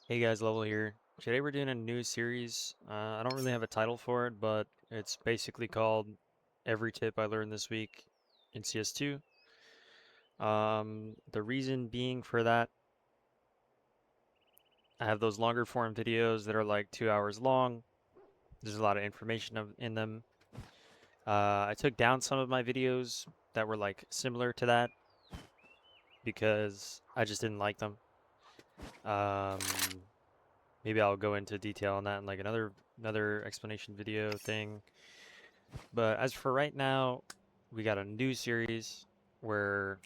Hey guys, Level here. Today we're doing a new series. I don't really have a title for it, but it's basically called Every Tip I Learned This Week in CS2. The reason being for that, I have those longer form videos that are like 2 hours long. There's a lot of information in them. I took down some of my videos that were like similar to that because I just didn't like them. Um, Maybe I'll go into detail on that in like another explanation video thing. But as for right now, we got a new series where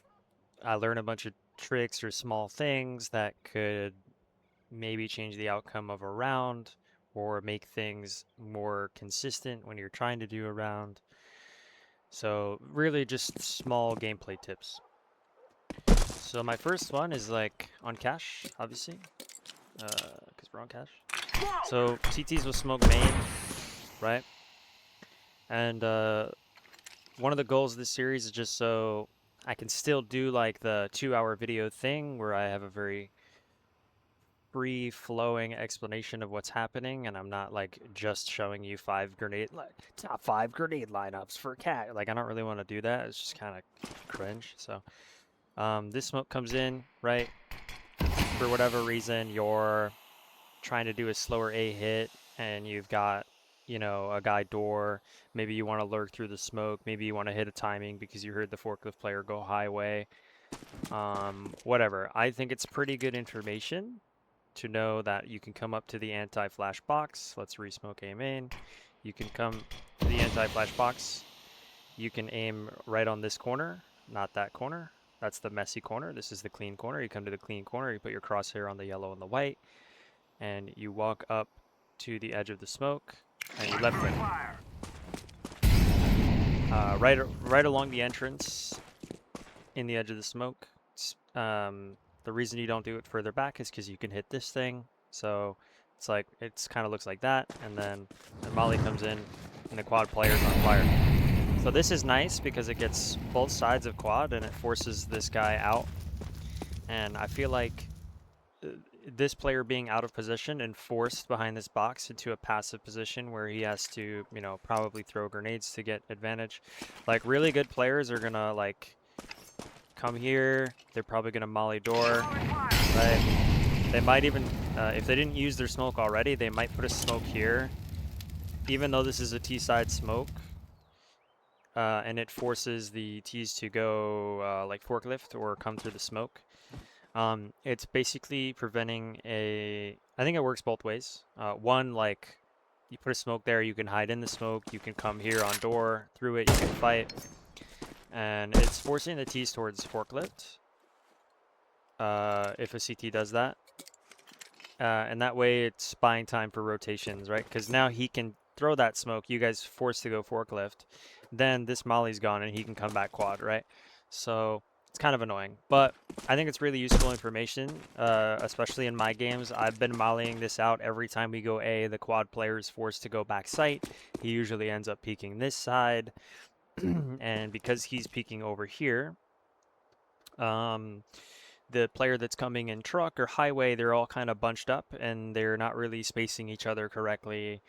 I learn a bunch of tricks or small things that could maybe change the outcome of a round or make things more consistent when you're trying to do a round. So really just small gameplay tips. So my first one is like on cache, obviously, because we're on cache. So CTs will smoke main, right? And one of the goals of this series is just so I can still do like the 2 hour video thing where I have a very free flowing explanation of what's happening and I'm not like just showing you top 5 grenade lineups for cat. Like I don't really want to do that. It's just kind of cringe. So this smoke comes in, right? For whatever reason, you're trying to do a slower A hit and you've got, a guy door. Maybe you want to lurk through the smoke. Maybe you want to hit a timing because you heard the forklift player go highway. Whatever. I think it's pretty good information to know that you can come up to the anti-flash box. Let's re-smoke A main. You can come to the anti-flash box. You can aim right on this corner, not that corner. That's the messy corner. This is the clean corner. You come to the clean corner, you put your crosshair on the yellow and the white, and you walk up to the edge of the smoke, and you left click. Right along the entrance in the edge of the smoke. The reason you don't do it further back is because you can hit this thing. So it's kind of looks like that, and then the molly comes in, and the quad player's on fire. So this is nice because it gets both sides of quad, and it forces this guy out. And I feel like this player being out of position and forced behind this box into a passive position where he has to, probably throw grenades to get advantage. Like really good players are gonna like come here. They're probably gonna molly door, right? They might even, if they didn't use their smoke already, they might put a smoke here. Even though this is a T-side smoke, and it forces the T's to go like forklift or come through the smoke. It's basically preventing I think it works both ways. One, like, you put a smoke there, you can hide in the smoke, you can come here on door, through it, you can fight. And it's forcing the T's towards forklift, if a CT does that. And that way it's buying time for rotations, right? Because now he can throw that smoke, you guys forced to go forklift, then this molly's gone and he can come back quad, right? So it's kind of annoying, but I think it's really useful information, especially in my games. I've been mollying this out every time we go A, the quad player is forced to go back site. He usually ends up peeking this side, and because he's peeking over here, the player that's coming in truck or highway, they're all kind of bunched up and they're not really spacing each other correctly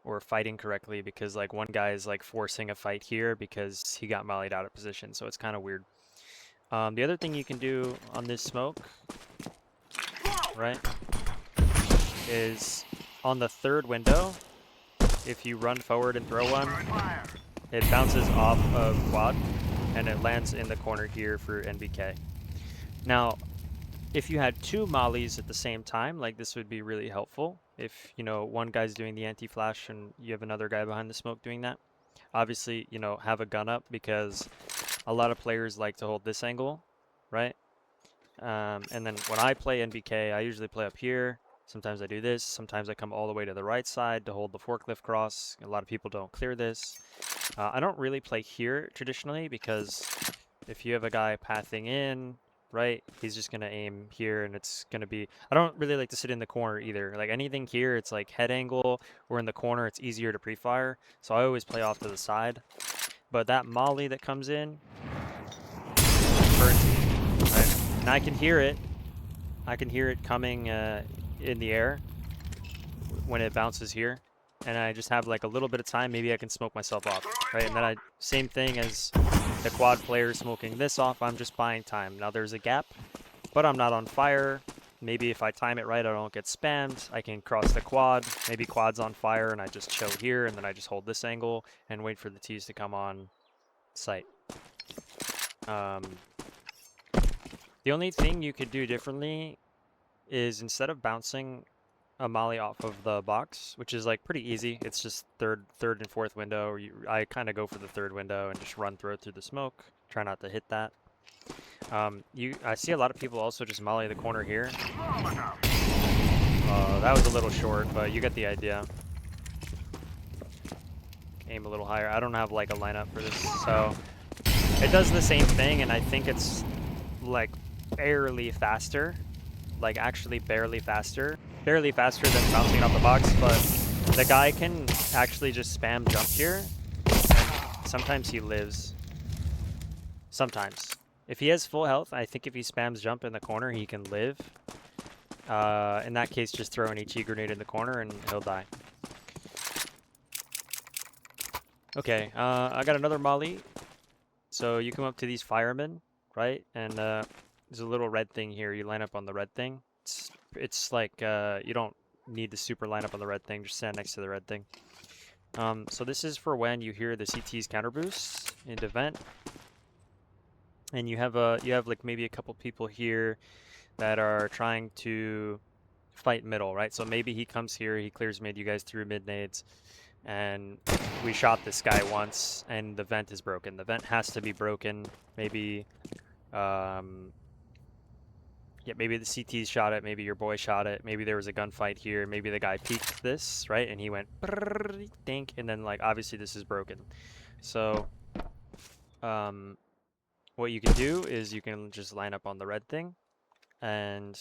or fighting correctly because like one guy is like forcing a fight here because he got mollied out of position. So it's kind of weird. The other thing you can do on this smoke, right, is on the third window, if you run forward and throw one, it bounces off of quad and it lands in the corner here for NBK. Now, if you had two mollies at the same time, like this would be really helpful. If, one guy's doing the anti-flash and you have another guy behind the smoke doing that. Obviously, have a gun up because a lot of players like to hold this angle, right? And then when I play NBK, I usually play up here. Sometimes I do this. Sometimes I come all the way to the right side to hold the forklift cross. A lot of people don't clear this. I don't really play here traditionally because if you have a guy pathing in, right, he's just going to aim here and it's going to be, I don't really like to sit in the corner either. Like anything here, it's like head angle or in the corner, it's easier to pre-fire. So I always play off to the side. But that molly that comes in, hurts me, right? And I can hear it. I can hear it coming in the air when it bounces here, and I just have like a little bit of time, maybe I can smoke myself off, right? And then same thing as the quad player smoking this off, I'm just buying time. Now there's a gap, but I'm not on fire. Maybe if I time it right, I don't get spammed. I can cross the quad, maybe quad's on fire and I just chill here and then I just hold this angle and wait for the T's to come on site. The only thing you could do differently is instead of bouncing a molly off of the box, which is like pretty easy, it's just third and fourth window. I kind of go for the third window and just run through the smoke. Try not to hit that. I see a lot of people also just molly the corner here. That was a little short, but you get the idea. Aim a little higher. I don't have like a lineup for this, so it does the same thing, and I think it's like barely faster. Like actually barely faster than bouncing off the box, but the guy can actually just spam jump here, and sometimes he lives. Sometimes. If he has full health, I think if he spams jump in the corner, he can live. In that case, just throw an HE grenade in the corner and he'll die. Okay, I got another molly. So you come up to these firemen, right? And there's a little red thing here. You line up on the red thing. It's like you don't need to super line up on the red thing. Just stand next to the red thing. So this is for when you hear the CT's counter boost into vent, and you have like maybe a couple people here that are trying to fight middle, right? So maybe he comes here, he clears mid, you guys threw mid nades, and we shot this guy once, and the vent is broken. The vent has to be broken. Maybe, yeah, maybe the CTs shot it, maybe your boy shot it, maybe there was a gunfight here, maybe the guy peeked this, right? And he went, dink, and then, like, obviously this is broken. So, what you can do is you can just line up on the red thing, and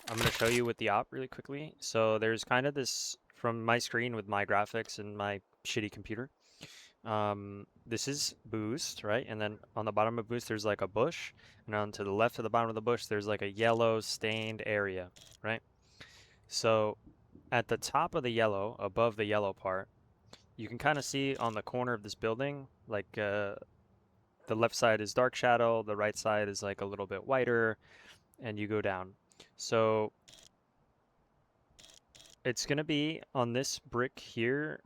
I'm going to show you with the op really quickly. So there's kind of this, from my screen with my graphics and my shitty computer, this is boost, right? And then on the bottom of boost, there's like a bush. And on to the left of the bottom of the bush, there's like a yellow stained area, right? So at the top of the yellow, above the yellow part, you can kind of see on the corner of this building, like the left side is dark shadow, the right side is like a little bit whiter, and you go down. So it's going to be on this brick here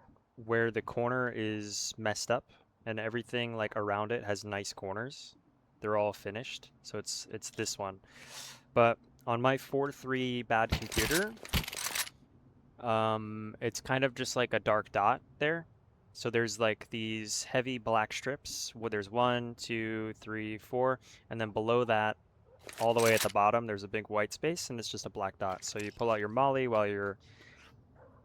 where the corner is messed up and everything like around it has nice corners. They're all finished. So it's this one. But on my 4.3 bad computer, it's kind of just like a dark dot there. So there's like these heavy black strips where there's 1, 2, 3, 4, and then below that, all the way at the bottom, there's a big white space, and it's just a black dot. So you pull out your molly while you're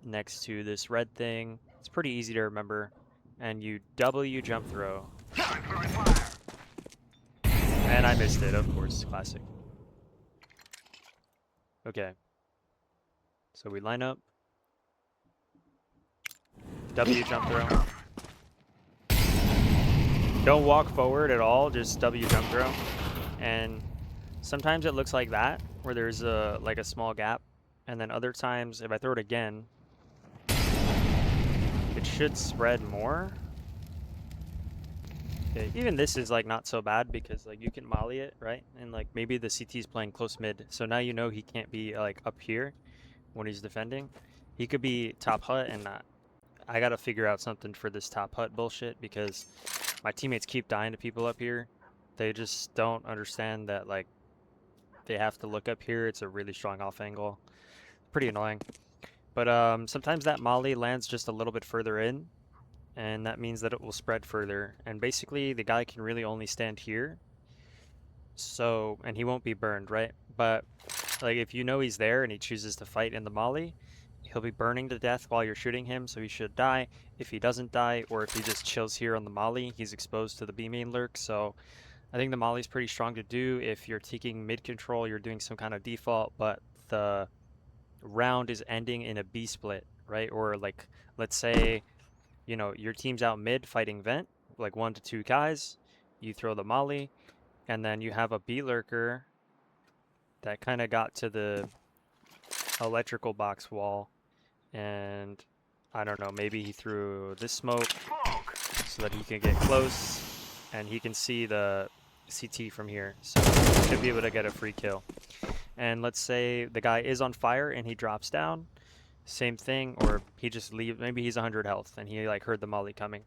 next to this red thing. It's pretty easy to remember. And you W jump throw. And I missed it, of course, classic. Okay. So we line up. W jump throw. Don't walk forward at all, just W jump throw. And sometimes it looks like that, where there's like a small gap. And then other times, if I throw it again, it should spread more. Okay, even this is like not so bad because like you can molly it, right? And like maybe the CT's playing close mid. So now you know he can't be like up here when he's defending. He could be top hut, and I gotta figure out something for this top hut bullshit because my teammates keep dying to people up here. They just don't understand that like they have to look up here. It's a really strong off angle. Pretty annoying. But sometimes that molly lands just a little bit further in, and that means that it will spread further. And basically the guy can really only stand here. So, and he won't be burned, right? But like if you know he's there and he chooses to fight in the molly, he'll be burning to death while you're shooting him, so he should die. If he doesn't die, or if he just chills here on the molly, he's exposed to the B main lurk. So I think the molly's pretty strong to do if you're taking mid control, you're doing some kind of default, but the round is ending in a B split, right? Or like, let's say, you know, your team's out mid fighting vent, like 1 to 2 guys, you throw the molly, and then you have a B lurker that kind of got to the electrical box wall, and I don't know, maybe he threw this smoke so that he can get close and he can see the CT from here, so he should be able to get a free kill. And let's say the guy is on fire and he drops down, same thing, or he just leaves, maybe he's 100 health and he like heard the molly coming.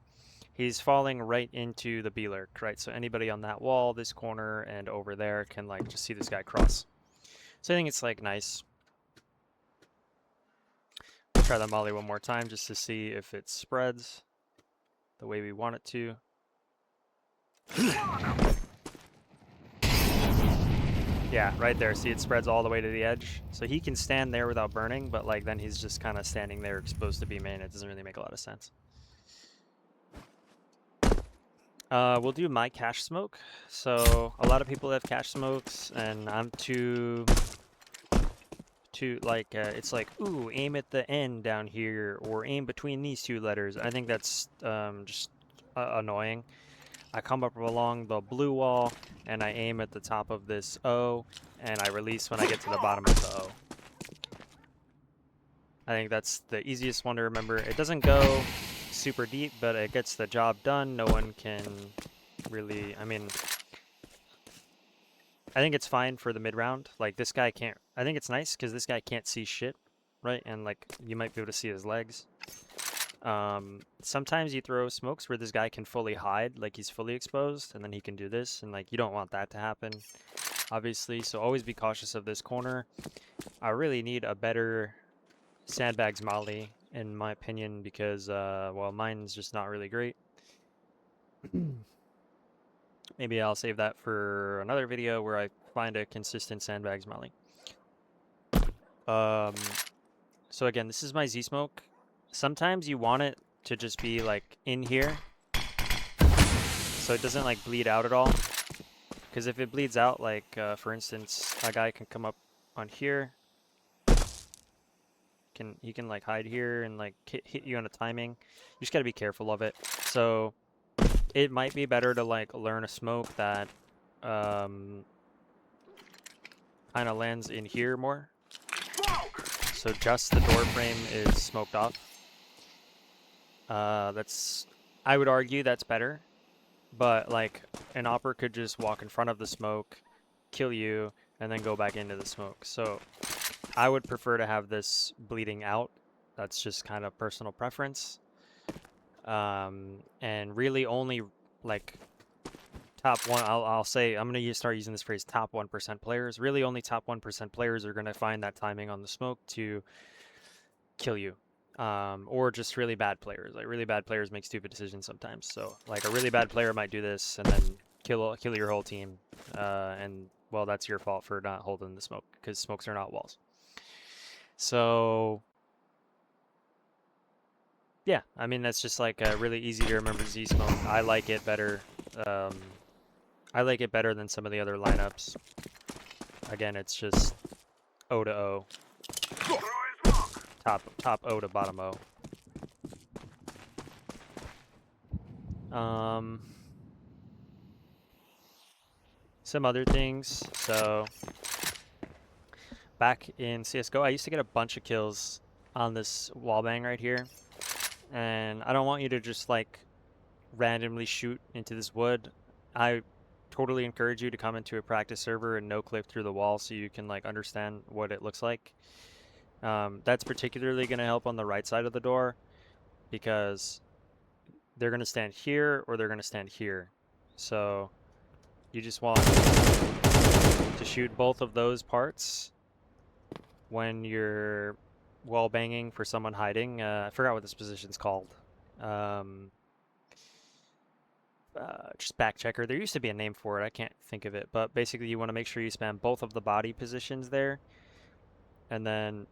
He's falling right into the B-lurk, right? So anybody on that wall, this corner, and over there can like just see this guy cross. So I think it's like nice. We'll try the molly one more time just to see if it spreads the way we want it to. Yeah, right there. See, it spreads all the way to the edge. So he can stand there without burning, but like then he's just kind of standing there exposed to B main. It doesn't really make a lot of sense. We'll do my cache smoke. So a lot of people have cache smokes, and I'm too like it's like, ooh, aim at the end down here or aim between these two letters. I think that's just annoying. I come up along the blue wall and I aim at the top of this O and I release when I get to the bottom of the O. I think that's the easiest one to remember. It doesn't go super deep, but it gets the job done. No one can really, I mean, I think it's fine for the mid round. Like this guy can't, I think it's nice because this guy can't see shit, right? And like you might be able to see his legs. Sometimes you throw smokes where this guy can fully hide, like he's fully exposed, and then he can do this, and like you don't want that to happen, obviously, so always be cautious of this corner. I really need a better sandbags molly, in my opinion, because, well, mine's just not really great. Maybe I'll save that for another video where I find a consistent sandbags molly. So again, this is my Z-smoke. Sometimes you want it to just be like in here so it doesn't like bleed out at all, because if it bleeds out, like for instance, a guy can come up on here, he can like hide here and like hit you on a timing. You just got to be careful of it. So it might be better to like learn a smoke that kind of lands in here more, so just the door frame is smoked off. I would argue that's better, but like an opper could just walk in front of the smoke, kill you, and then go back into the smoke. So I would prefer to have this bleeding out. That's just kind of personal preference. And really only like top one, I'll say, I'm going to start using this phrase, top 1% players. Really only top 1% players are going to find that timing on the smoke to kill you. Or just really bad players. Like really bad players make stupid decisions sometimes. So like a really bad player might do this and then kill your whole team. And well, that's your fault for not holding the smoke, because smokes are not walls. So yeah, I mean that's just like a really easy to remember Z smoke. I like it better. I like it better than some of the other lineups. Again, it's just O to O. Top O to bottom O. Some other things. So back in CSGO, I used to get a bunch of kills on this wallbang right here. And I don't want you to just like randomly shoot into this wood. I totally encourage you to come into a practice server and no clip through the wall so you can like understand what it looks like. That's particularly going to help on the right side of the door, because they're going to stand here or they're going to stand here. So you just want to shoot both of those parts when you're wall banging for someone hiding. I forgot what this position's called. Just back checker. There used to be a name for it. I can't think of it. But basically you want to make sure you spam both of the body positions there. And then,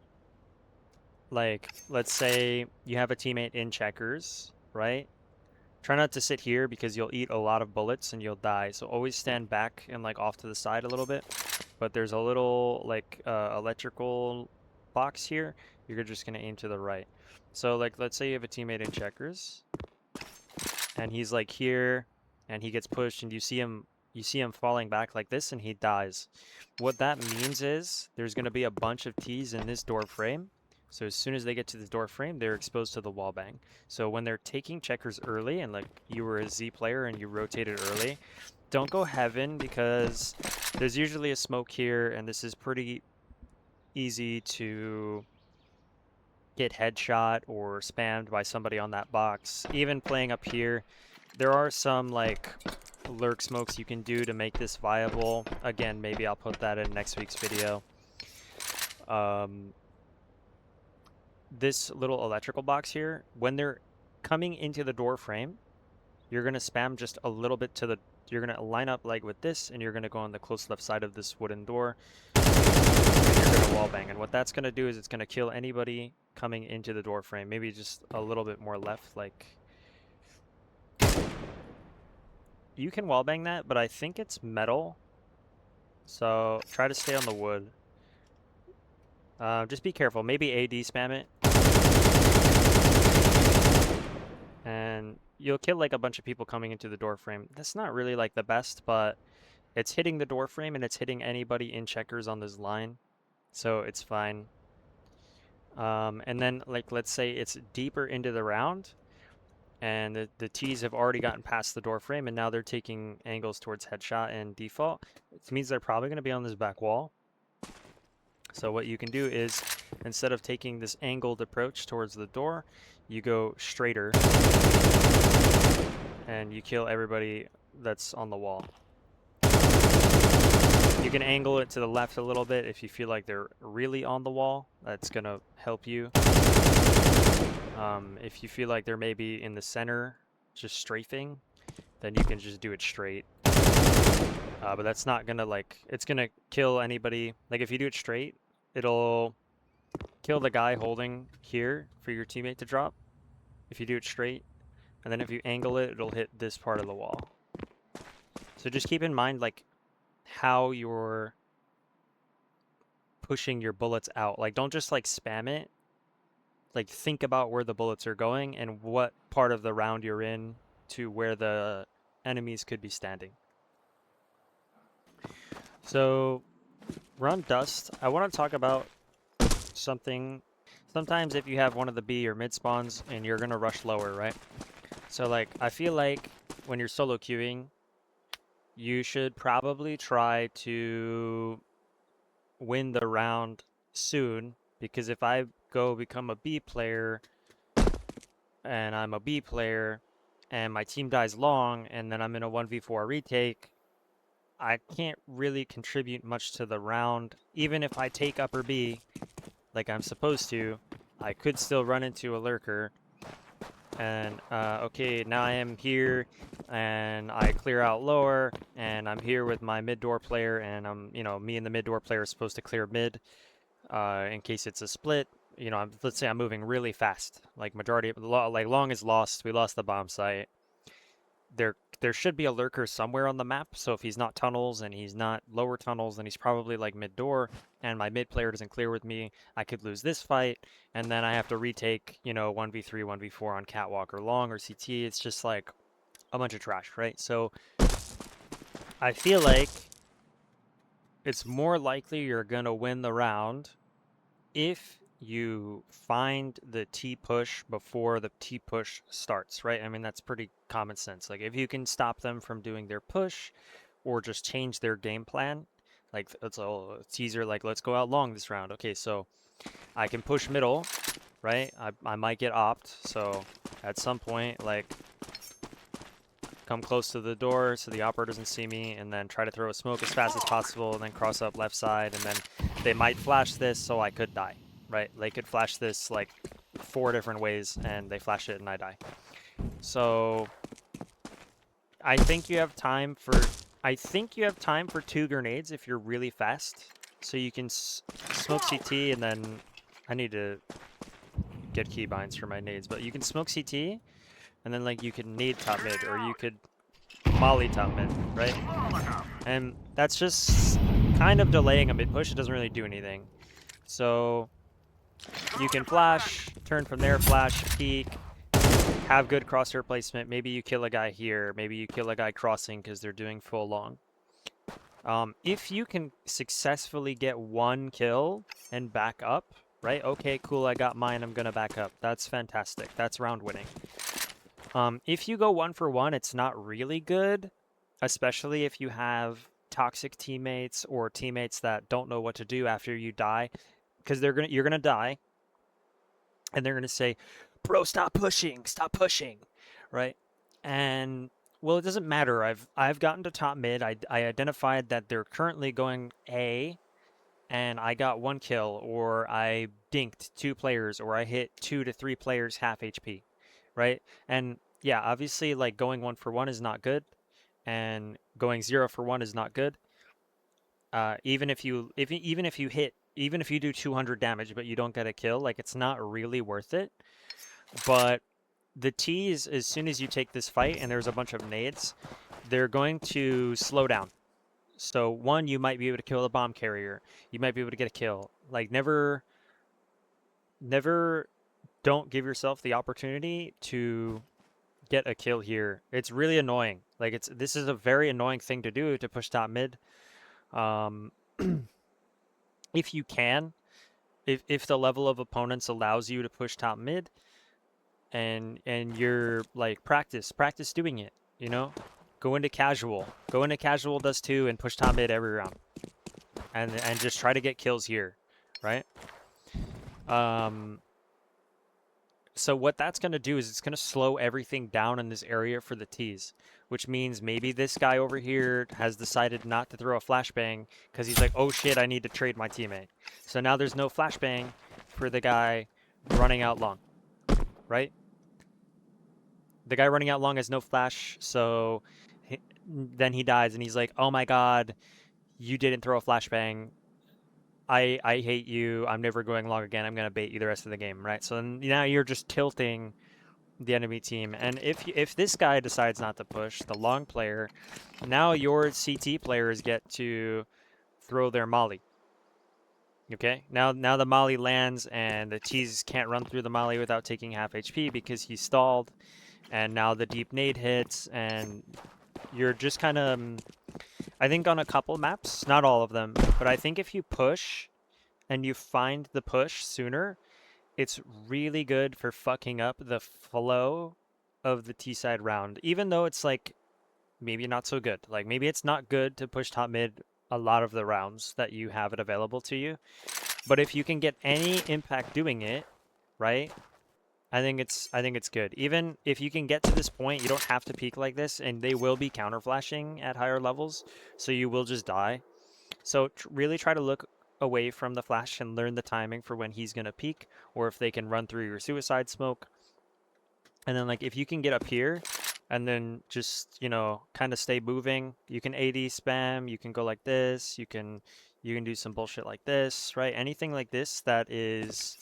like, let's say you have a teammate in checkers, right? Try not to sit here because you'll eat a lot of bullets and you'll die. So always stand back and like off to the side a little bit. But there's a little like electrical box here. You're just going to aim to the right. So like, let's say you have a teammate in checkers and he's like here and he gets pushed and you see him you see him falling back like this and he dies. What that means is there's going to be a bunch of T's in this door frame. So as soon as they get to the door frame, they're exposed to the wall bang. So when they're taking checkers early, and like you were a Z player and you rotated early, don't go heaven because there's usually a smoke here, and this is pretty easy to get headshot or spammed by somebody on that box. Even playing up here, there are some like lurk smokes you can do to make this viable. Again, maybe I'll put that in next week's video. This little electrical box here, when they're coming into the door frame, you're going to spam just a little bit to the, you're going to line up like with this, and you're going to go on the close left side of this wooden door, and you're going to wall bang. And what that's going to do is it's going to kill anybody coming into the door frame. Maybe just a little bit more left, like, you can wall bang that, but I think it's metal, so try to stay on the wood. Just be careful. Maybe AD spam it. And you'll kill like a bunch of people coming into the door frame. That's not really like the best, but it's hitting the door frame and it's hitting anybody in checkers on this line. So it's fine. And then like, let's say it's deeper into the round and the T's have already gotten past the door frame and now they're taking angles towards headshot and default. It means they're probably going to be on this back wall. So what you can do is, instead of taking this angled approach towards the door, you go straighter and you kill everybody that's on the wall. You can angle it to the left a little bit if you feel like they're really on the wall. That's going to help you. If you feel like they're maybe in the center, just strafing, then you can just do it straight. But that's not going to like, it's going to kill anybody. Like if you do it straight, it'll kill the guy holding here for your teammate to drop. If you do it straight, and then if you angle it, it'll hit this part of the wall. So just keep in mind like how you're pushing your bullets out. Like don't just like spam it. Like think about where the bullets are going and what part of the round you're in to where the enemies could be standing. So we're on dust. I want to talk about something. Sometimes if you have one of the B or mid spawns and you're going to rush lower, right? So like, I feel like when you're solo queuing, you should probably try to win the round soon, because if I go become a B player and I'm a B player and my team dies long and then I'm in a 1v4 retake, I can't really contribute much to the round. Even if I take upper B like I'm supposed to, I could still run into a lurker. And okay, now I am here and I clear out lower and I'm here with my mid door player, and I'm, you know, me and the mid door player are supposed to clear mid in case it's a split. You know, let's say I'm moving really fast, like majority, like long is lost. We lost the bomb site. There should be a lurker somewhere on the map. So if he's not tunnels and he's not lower tunnels, then he's probably like mid door, and my mid player doesn't clear with me. I could lose this fight, and then I have to retake, you know, 1v3, 1v4 on catwalk or long or CT. It's just like a bunch of trash, right? So I feel like it's more likely you're gonna win the round if you find the T push before the T push starts, right? I mean, that's pretty common sense. Like if you can stop them from doing their push or just change their game plan, like it's a teaser, like let's go out long this round. Okay, so I can push middle, right? I might get opt, so at some point, like come close to the door so the operator doesn't see me, and then try to throw a smoke as fast as possible, and then cross up left side, and then they might flash this, so I could die. Right, they could flash this like 4 different ways, and they flash it and I die. So I think you have time for 2 grenades if you're really fast. So you can smoke CT, and then I need to get keybinds for my nades, but you can smoke CT, and then like you can nade top mid, or you could molly top mid, right? And that's just kind of delaying a mid push. It doesn't really do anything. So you can flash, turn from there, flash, peek, have good crosshair placement. Maybe you kill a guy here. Maybe you kill a guy crossing because they're doing full long. If you can successfully get one kill and back up, right? Okay, cool, I got mine, I'm gonna back up. That's fantastic. That's round winning. If you go 1 for 1, it's not really good, especially if you have toxic teammates or teammates that don't know what to do after you die, because you're gonna die, and they're gonna say, "Bro, stop pushing, right? And well, it doesn't matter. I've gotten to top mid. I identified that they're currently going A, and I got 1 kill, or I dinked 2 players, or I hit 2 to 3 players half HP, right? And yeah, obviously, like going 1 for 1 is not good, and going 0 for 1 is not good. Even if you do 200 damage but you don't get a kill, like it's not really worth it. But the T's, as soon as you take this fight and there's a bunch of nades, they're going to slow down. So one, you might be able to kill the bomb carrier. You might be able to get a kill. Like never don't give yourself the opportunity to get a kill here. It's really annoying. Like this is a very annoying thing to do, to push top mid. If you can, if the level of opponents allows you to push top mid, and you're like practice doing it, you know, go into casual does too, and push top mid every round, and just try to get kills here, right? So what that's going to do is it's going to slow everything down in this area for the T's, which means maybe this guy over here has decided not to throw a flashbang because he's like, oh shit, I need to trade my teammate. So now there's no flashbang for the guy running out long, right? The guy running out long has no flash, so then he dies and he's like, oh my god, you didn't throw a flashbang. I hate you. I'm never going long again. I'm going to bait you the rest of the game, right? So now you're just tilting the enemy team. And if this guy decides not to push, the long player, now your CT players get to throw their molly. Okay? Now the molly lands, and the T's can't run through the molly without taking half HP because he stalled. And now the deep nade hits, and you're just kind of... I think on a couple maps, not all of them, but I think if you push and you find the push sooner, it's really good for fucking up the flow of the T-side round. Even though it's like maybe not so good. Like maybe it's not good to push top mid a lot of the rounds that you have it available to you. But if you can get any impact doing it, right? I think it's good. Even if you can get to this point, you don't have to peek like this, and they will be counter flashing at higher levels, so you will just die. So really try to look away from the flash and learn the timing for when he's gonna peek, or if they can run through your suicide smoke. And then like if you can get up here and then just, you know, kind of stay moving, you can AD spam, you can go like this, you can do some bullshit like this, right? Anything like this that is...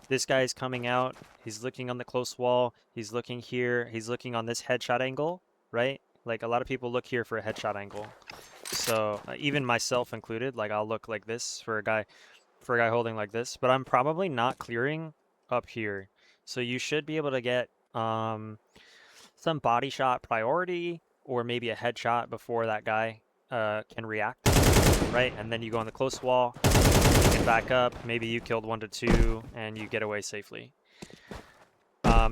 This guy's coming out, he's looking on the close wall, he's looking here, he's looking on this headshot angle, right? Like a lot of people look here for a headshot angle. So even myself included, like I'll look like this for a guy holding like this, but I'm probably not clearing up here. So you should be able to get some body shot priority, or maybe a headshot before that guy can react, right? And then you go on the close wall, you can back up, maybe you killed 1 to 2 and you get away safely.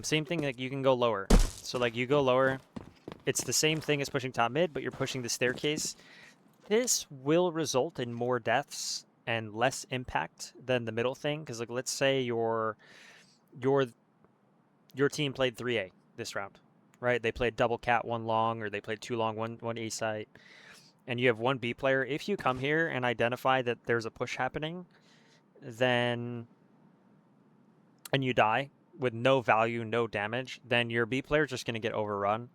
Same thing, like you can go lower. So like you go lower, it's the same thing as pushing top mid, but you're pushing the staircase. This will result in more deaths and less impact than the middle thing, because like let's say your team played 3A this round, right? They played double cat 1 long, or they played 2 long, one A site, and you have 1 B player. If you come here and identify that there's a push happening, then and you die with no value, no damage, then your B player is just going to get overrun,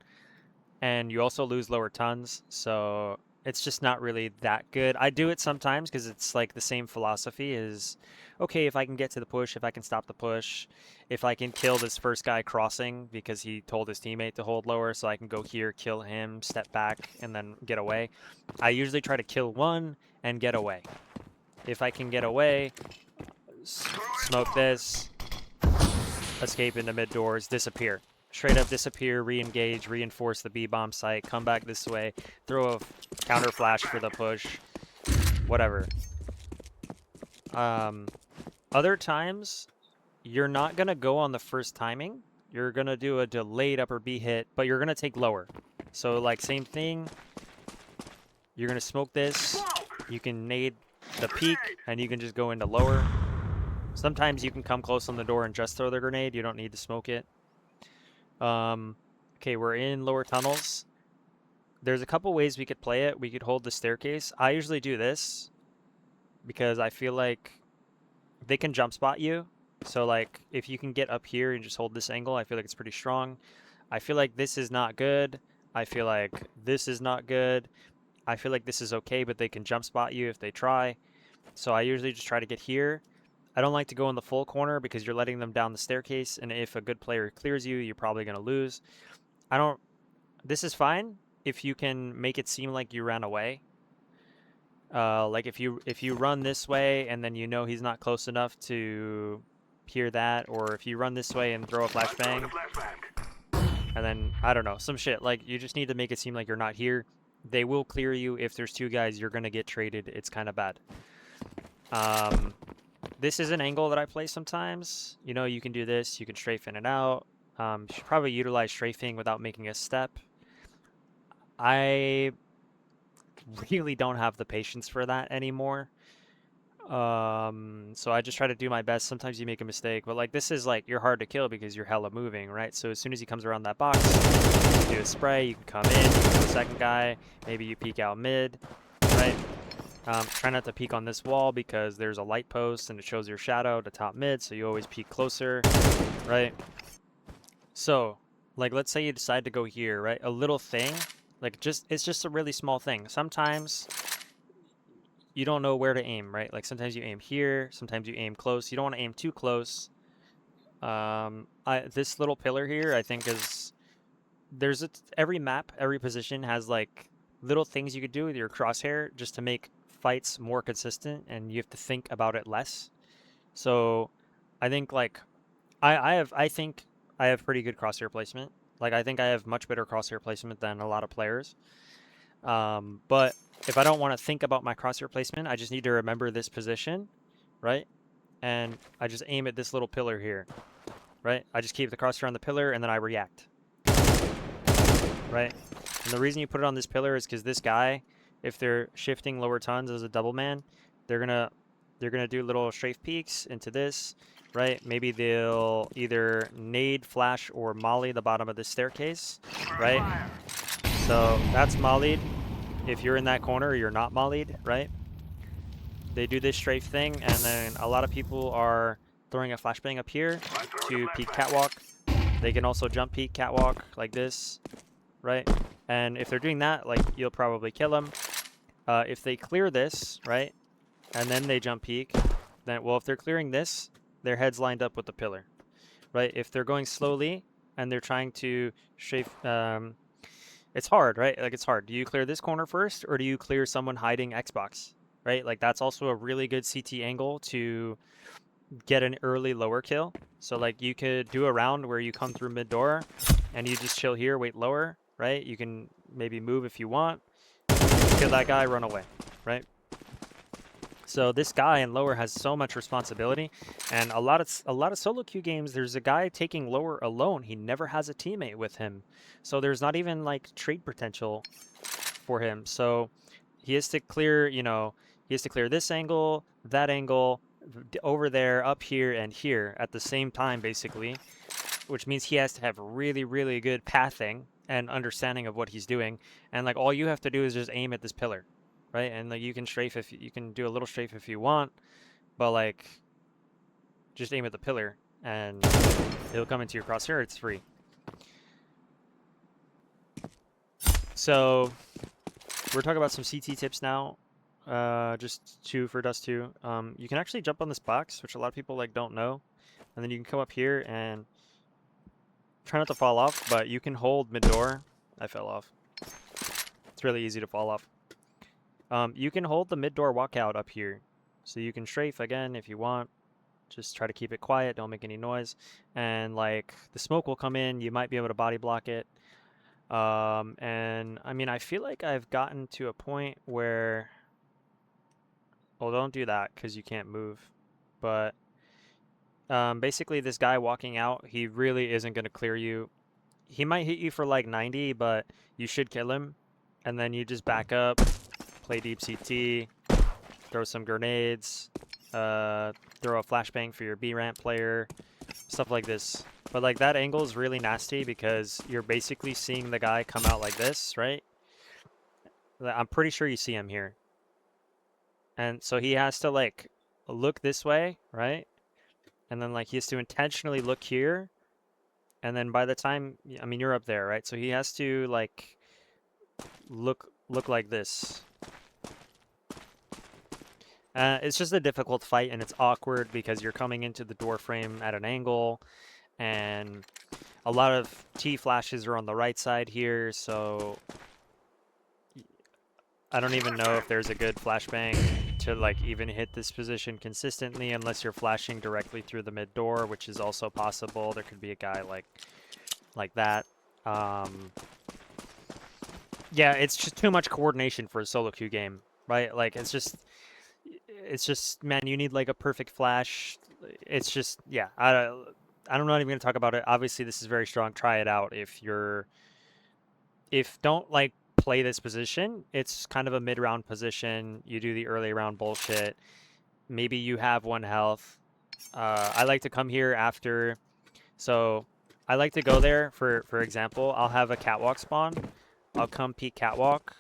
and you also lose lower tons. So it's just not really that good. I do it sometimes because it's like the same philosophy is, okay, if I can get to the push, if I can stop the push, if I can kill this first guy crossing because he told his teammate to hold lower, so I can go here, kill him, step back, and then get away. I usually try to kill 1 and get away. If I can get away, smoke this, escape into mid doors, disappear. straight up disappear, re-engage, reinforce the B-bomb site, come back this way, throw a counter flash for the push, whatever. Other times, you're not going to go on the first timing. You're going to do a delayed upper B hit, but you're going to take lower. So, like, same thing. You're going to smoke this. You can nade the peak, and you can just go into lower. Sometimes you can come close on the door and just throw the grenade. You don't need to smoke it. Okay, we're in lower tunnels. There's a couple ways we could play it. We could hold the staircase. I usually do this because I feel like they can jump spot you. So, like, if you can get up here and just hold this angle, I feel like it's pretty strong. I feel like this is not good. I feel like this is not good. I feel like this is okay, but they can jump spot you if they try. So I usually just try to get here. I don't like to go in the full corner because you're letting them down the staircase, and if a good player clears you, you're probably going to lose. This is fine if you can make it seem like you ran away. Like if you run this way and then you know he's not close enough to hear that, or if you run this way and throw a flashbang, and then, I don't know, some shit. Like, you just need to make it seem like you're not here. They will clear you. If there's two guys, you're going to get traded. It's kind of bad. This is an angle that I play sometimes. You know, you can do this. You can strafe in and out. You should probably utilize strafing without making a step. I really don't have the patience for that anymore. So I just try to do my best. Sometimes you make a mistake, but like this is like you're hard to kill because you're hella moving, right? So as soon as he comes around that box, you can do a spray, you can come in, you can do a second guy, maybe you peek out mid, right? Try not to peek on this wall because there's a light post and it shows your shadow to top mid, so you always peek closer, right? So, like let's say you decide to go here, right? A little thing, like it's just a really small thing. Sometimes you don't know where to aim, right? Like sometimes you aim here, sometimes you aim close. You don't want to aim too close. This little pillar here, I think every map, every position has like little things you could do with your crosshair just to make fights more consistent, and you have to think about it less. So I think like I think I have pretty good crosshair placement. Like I think I have much better crosshair placement than a lot of players. But if I don't want to think about my crosshair placement, I just need to remember this position, right? And I just aim at this little pillar here, right? I just keep the crosshair on the pillar and then I react, right? And the reason you put it on this pillar is because this guy, if they're shifting lower tons as a double man, they're gonna do little strafe peeks into this, right? Maybe they'll either nade, flash, or molly the bottom of this staircase, right? So that's mollied. If you're in that corner, you're not mollied, right? They do this strafe thing, and then a lot of people are throwing a flashbang up here to peek catwalk. They can also jump peek catwalk like this, right? And if they're doing that, like, you'll probably kill them. If they clear this, right, and then they jump peek, then, well, if they're clearing this, their head's lined up with the pillar, right? If they're going slowly and they're trying to strafe, it's hard, right? Like, it's hard. Do you clear this corner first, or do you clear someone hiding Xbox, right? Like, that's also a really good CT angle to get an early lower kill. So, like, you could do a round where you come through mid door, and you just chill here, wait lower, right? You can maybe move if you want. Kill that guy, run away, right? So this guy in lower has so much responsibility, and a lot of solo queue games, there's a guy taking lower alone. He never has a teammate with him, so there's not even like trade potential for him. So he has to clear, he has to clear this angle, that angle, over there, up here, and here at the same time, basically, which means he has to have really, really good pathing and understanding of what he's doing. And like all you have to do is just aim at this pillar. Right, and like you can strafe if you can do a little strafe if you want, but like just aim at the pillar and it'll come into your crosshair. It's free. So we're talking about some CT tips now. Just two for Dust 2. You can actually jump on this box, which a lot of people like don't know, and then you can come up here and try not to fall off, but you can hold mid door. I fell off. It's really easy to fall off. You can hold the mid door walkout up here, so you can strafe again if you want. Just try to keep it quiet, don't make any noise. And like the smoke will come in, you might be able to body block it. And I mean, I feel like I've gotten to a point where, well, don't do that because you can't move. But basically this guy walking out, he really isn't going to clear you. He might hit you for like 90, but you should kill him. And then you just back up, play deep CT, throw some grenades, throw a flashbang for your B ramp player, stuff like this. But like that angle is really nasty because you're basically seeing the guy come out like this, right? I'm pretty sure you see him here. And so he has to like look this way, right? And then like he has to intentionally look here. And then by the time, I mean, you're up there, right? So he has to like look like this. It's just a difficult fight, and it's awkward because you're coming into the door frame at an angle, and a lot of T flashes are on the right side here, so I don't even know if there's a good flashbang to like even hit this position consistently unless you're flashing directly through the mid door, which is also possible. There could be a guy like that. Yeah, it's just too much coordination for a solo queue game, right? Like it's just man, you need like a perfect flash. It's just, yeah, I'm not even gonna talk about it. Obviously this is very strong. Try it out if don't like play this position. It's kind of a mid-round position. You do the early round bullshit. Maybe you have 1 health. I like to come here after, so I like to go there for example, I'll have a catwalk spawn. I'll come peek catwalk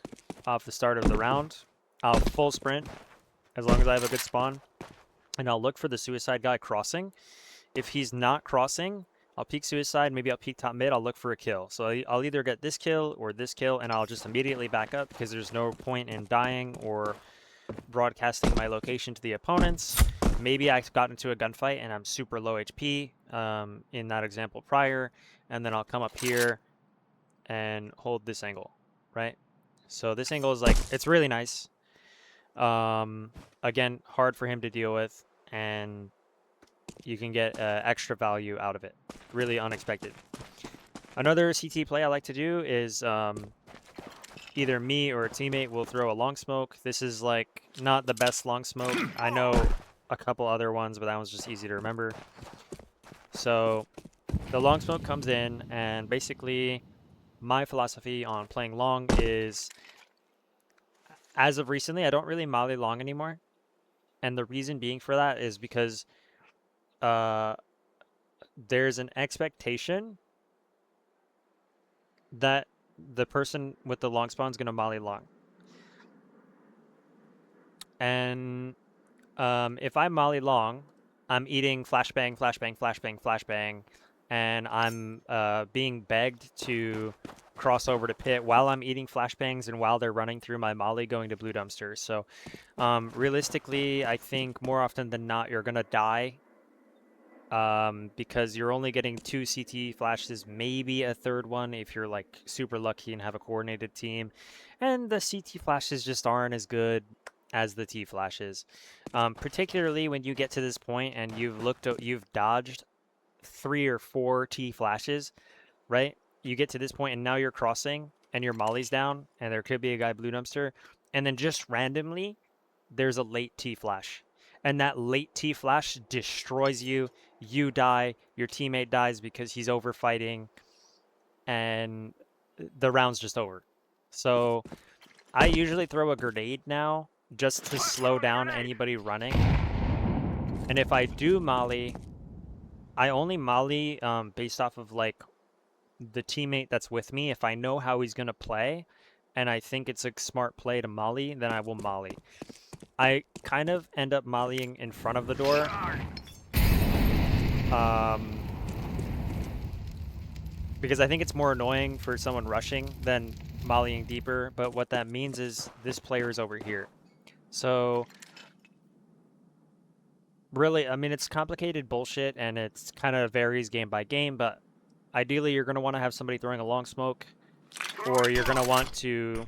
off the start of the round. I'll full sprint as long as I have a good spawn, and I'll look for the suicide guy crossing. If he's not crossing, I'll peek suicide, maybe I'll peek top mid, I'll look for a kill. So I'll either get this kill or this kill, and I'll just immediately back up because there's no point in dying or broadcasting my location to the opponents. Maybe I got into a gunfight and I'm super low HP in that example prior, and then I'll come up here and hold this angle, right? So this angle is like, it's really nice. Again, hard for him to deal with, and you can get extra value out of it. Really unexpected. Another CT play I like to do is either me or a teammate will throw a long smoke. This is like not the best long smoke. I know a couple other ones, but that one's just easy to remember. So the long smoke comes in, and basically my philosophy on playing long is, as of recently, I don't really molly long anymore. And the reason being for that is because there's an expectation that the person with the long spawn is going to molly long. And if I molly long, I'm eating flashbang, flashbang, flashbang, flashbang, and I'm being begged to cross over to pit while I'm eating flashbangs and while they're running through my molly going to blue dumpsters. So realistically, I think more often than not, you're going to die because you're only getting 2 CT flashes, maybe a third one if you're like super lucky and have a coordinated team. And the CT flashes just aren't as good as the T flashes. Particularly when you get to this point and you've dodged 3 or 4 T flashes, right? You get to this point and now you're crossing and your molly's down and there could be a guy blue dumpster, and then just randomly there's a late T flash. And that late T flash destroys you. You die. Your teammate dies because he's over fighting. And the round's just over. So I usually throw a grenade now just to slow down anybody running. And if I do molly, I only molly based off of like the teammate that's with me. If I know how he's going to play and I think it's a smart play to molly, then I will molly. I kind of end up mollying in front of the door. Because I think it's more annoying for someone rushing than mollying deeper. But what that means is this player's over here. So really, I mean, it's complicated bullshit and it's kind of varies game by game. But ideally, you're going to want to have somebody throwing a long smoke, or you're going to want to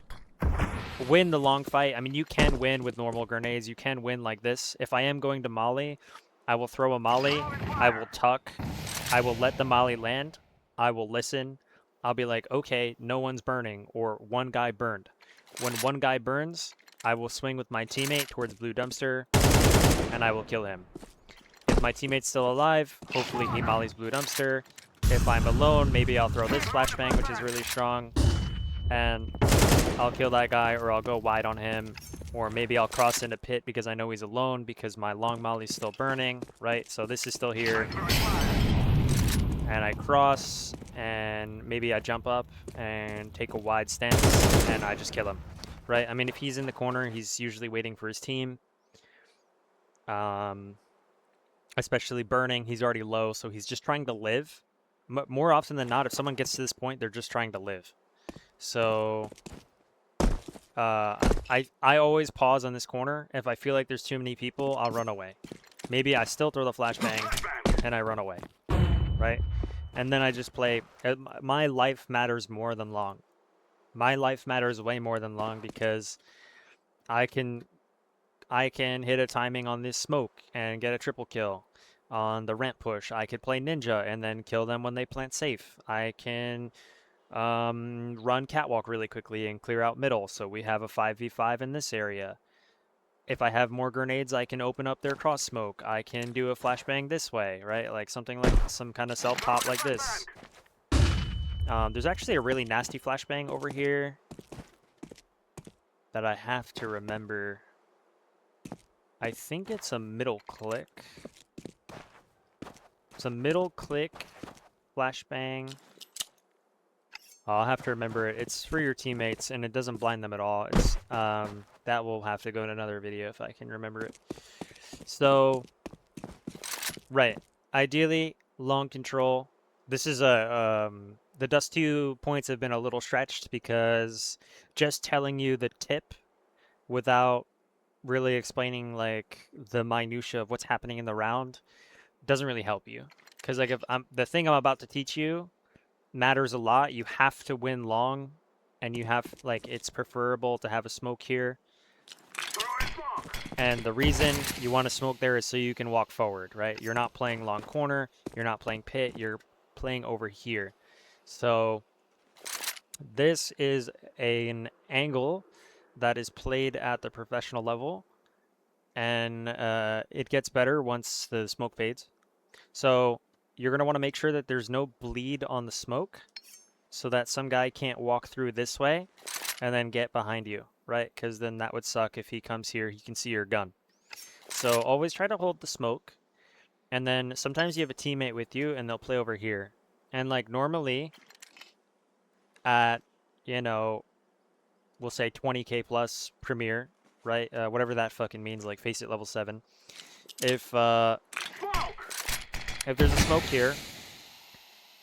win the long fight. I mean, you can win with normal grenades. You can win like this. If I am going to molly, I will throw a molly. I will tuck. I will let the molly land. I will listen. I'll be like, okay, no one's burning, or one guy burned. When one guy burns, I will swing with my teammate towards blue dumpster, and I will kill him. If my teammate's still alive, hopefully he mollies blue dumpster. If I'm alone, maybe I'll throw this flashbang, which is really strong, and I'll kill that guy, or I'll go wide on him, or maybe I'll cross into pit because I know he's alone because my long molly's still burning, right? So this is still here, and I cross, and maybe I jump up and take a wide stance, and I just kill him, right? I mean, if he's in the corner, he's usually waiting for his team. Especially burning, he's already low, so he's just trying to live. More often than not, if someone gets to this point, they're just trying to live. So I always pause on this corner. If I feel like there's too many people, I'll run away. Maybe I still throw the flashbang and I run away, right? And then I just play. My life matters more than long. My life matters way more than long because I can hit a timing on this smoke and get a triple kill. On the ramp push, I could play ninja and then kill them when they plant safe. I can run catwalk really quickly and clear out middle, so we have a 5v5 in this area. If I have more grenades, I can open up their cross smoke. I can do a flashbang this way, right? Like something like some kind of self-pop like this. There's actually a really nasty flashbang over here that I have to remember. I think it's a middle click. It's a middle click flashbang. I'll have to remember it. It's for your teammates, and it doesn't blind them at all. It's that will have to go in another video if I can remember it. So, right. Ideally, long control. This is the Dust 2 points have been a little stretched because just telling you the tip without really explaining like the minutia of what's happening in the round doesn't really help you. Because like if the thing I'm about to teach you matters a lot. You have to win long, and you have like it's preferable to have a smoke here. And the reason you want to smoke there is so you can walk forward, right? You're not playing long corner, you're not playing pit, you're playing over here. So this is an angle that is played at the professional level, and it gets better once the smoke fades. So you're going to want to make sure that there's no bleed on the smoke so that some guy can't walk through this way and then get behind you, right? Because then that would suck if he comes here, he can see your gun. So always try to hold the smoke. And then sometimes you have a teammate with you and they'll play over here. And like normally at, you know, we'll say 20k plus premier, right? Whatever that fucking means, like face it level 7. If there's a smoke here,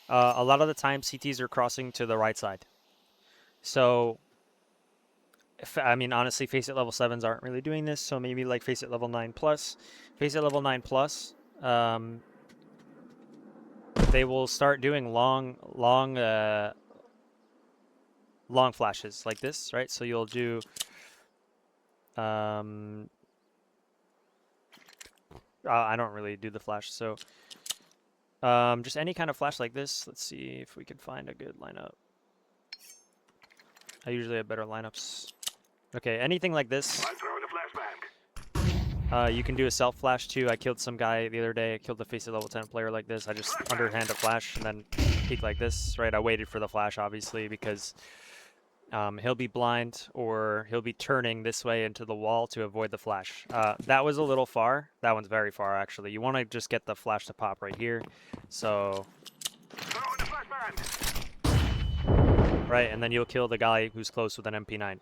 a lot of the time CTs are crossing to the right side. So, I mean, honestly, face it level 7s aren't really doing this, so maybe like face it level 9 plus. Face it level 9 plus, they will start doing long flashes like this, right? So you'll do I don't really do the flash, so just any kind of flash like this. Let's see if we can find a good lineup. I usually have better lineups. Okay, anything like this. You can do a self flash too. I killed some guy the other day. I killed the face of level 10 player like this. I just underhand a flash and then peek like this, right? I waited for the flash obviously because he'll be blind or he'll be turning this way into the wall to avoid the flash. That was a little far. That one's very far actually. You want to just get the flash to pop right here. So, right, and then you'll kill the guy who's close with an MP9.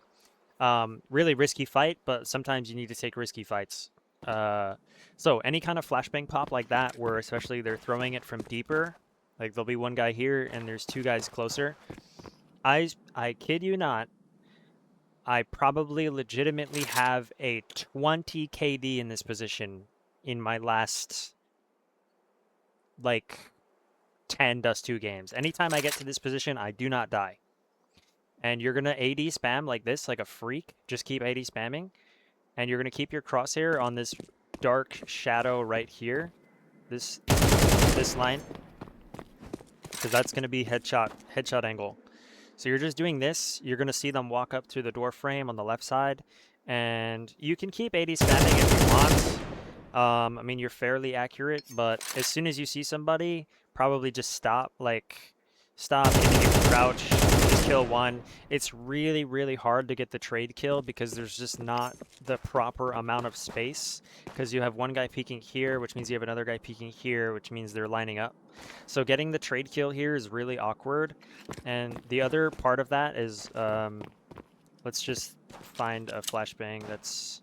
Really risky fight, but sometimes you need to take risky fights. So any kind of flashbang pop like that, where especially they're throwing it from deeper, like there'll be one guy here and there's two guys closer. I kid you not, I probably legitimately have a 20 KD in this position in my last like 10 Dust 2 games. Anytime I get to this position, I do not die. And you're going to AD spam like this, like a freak. Just keep AD spamming. And you're going to keep your crosshair on this dark shadow right here, this line, because that's going to be headshot angle. So you're just doing this. You're going to see them walk up to the door frame on the left side, and you can keep 80 spamming if you want. I mean, you're fairly accurate, but as soon as you see somebody, probably just stop, stop, and you can crouch, just kill one. It's really, really hard to get the trade kill because there's just not the proper amount of space, because you have one guy peeking here, which means you have another guy peeking here, which means they're lining up. So getting the trade kill here is really awkward. And the other part of that is, let's just find a flashbang that's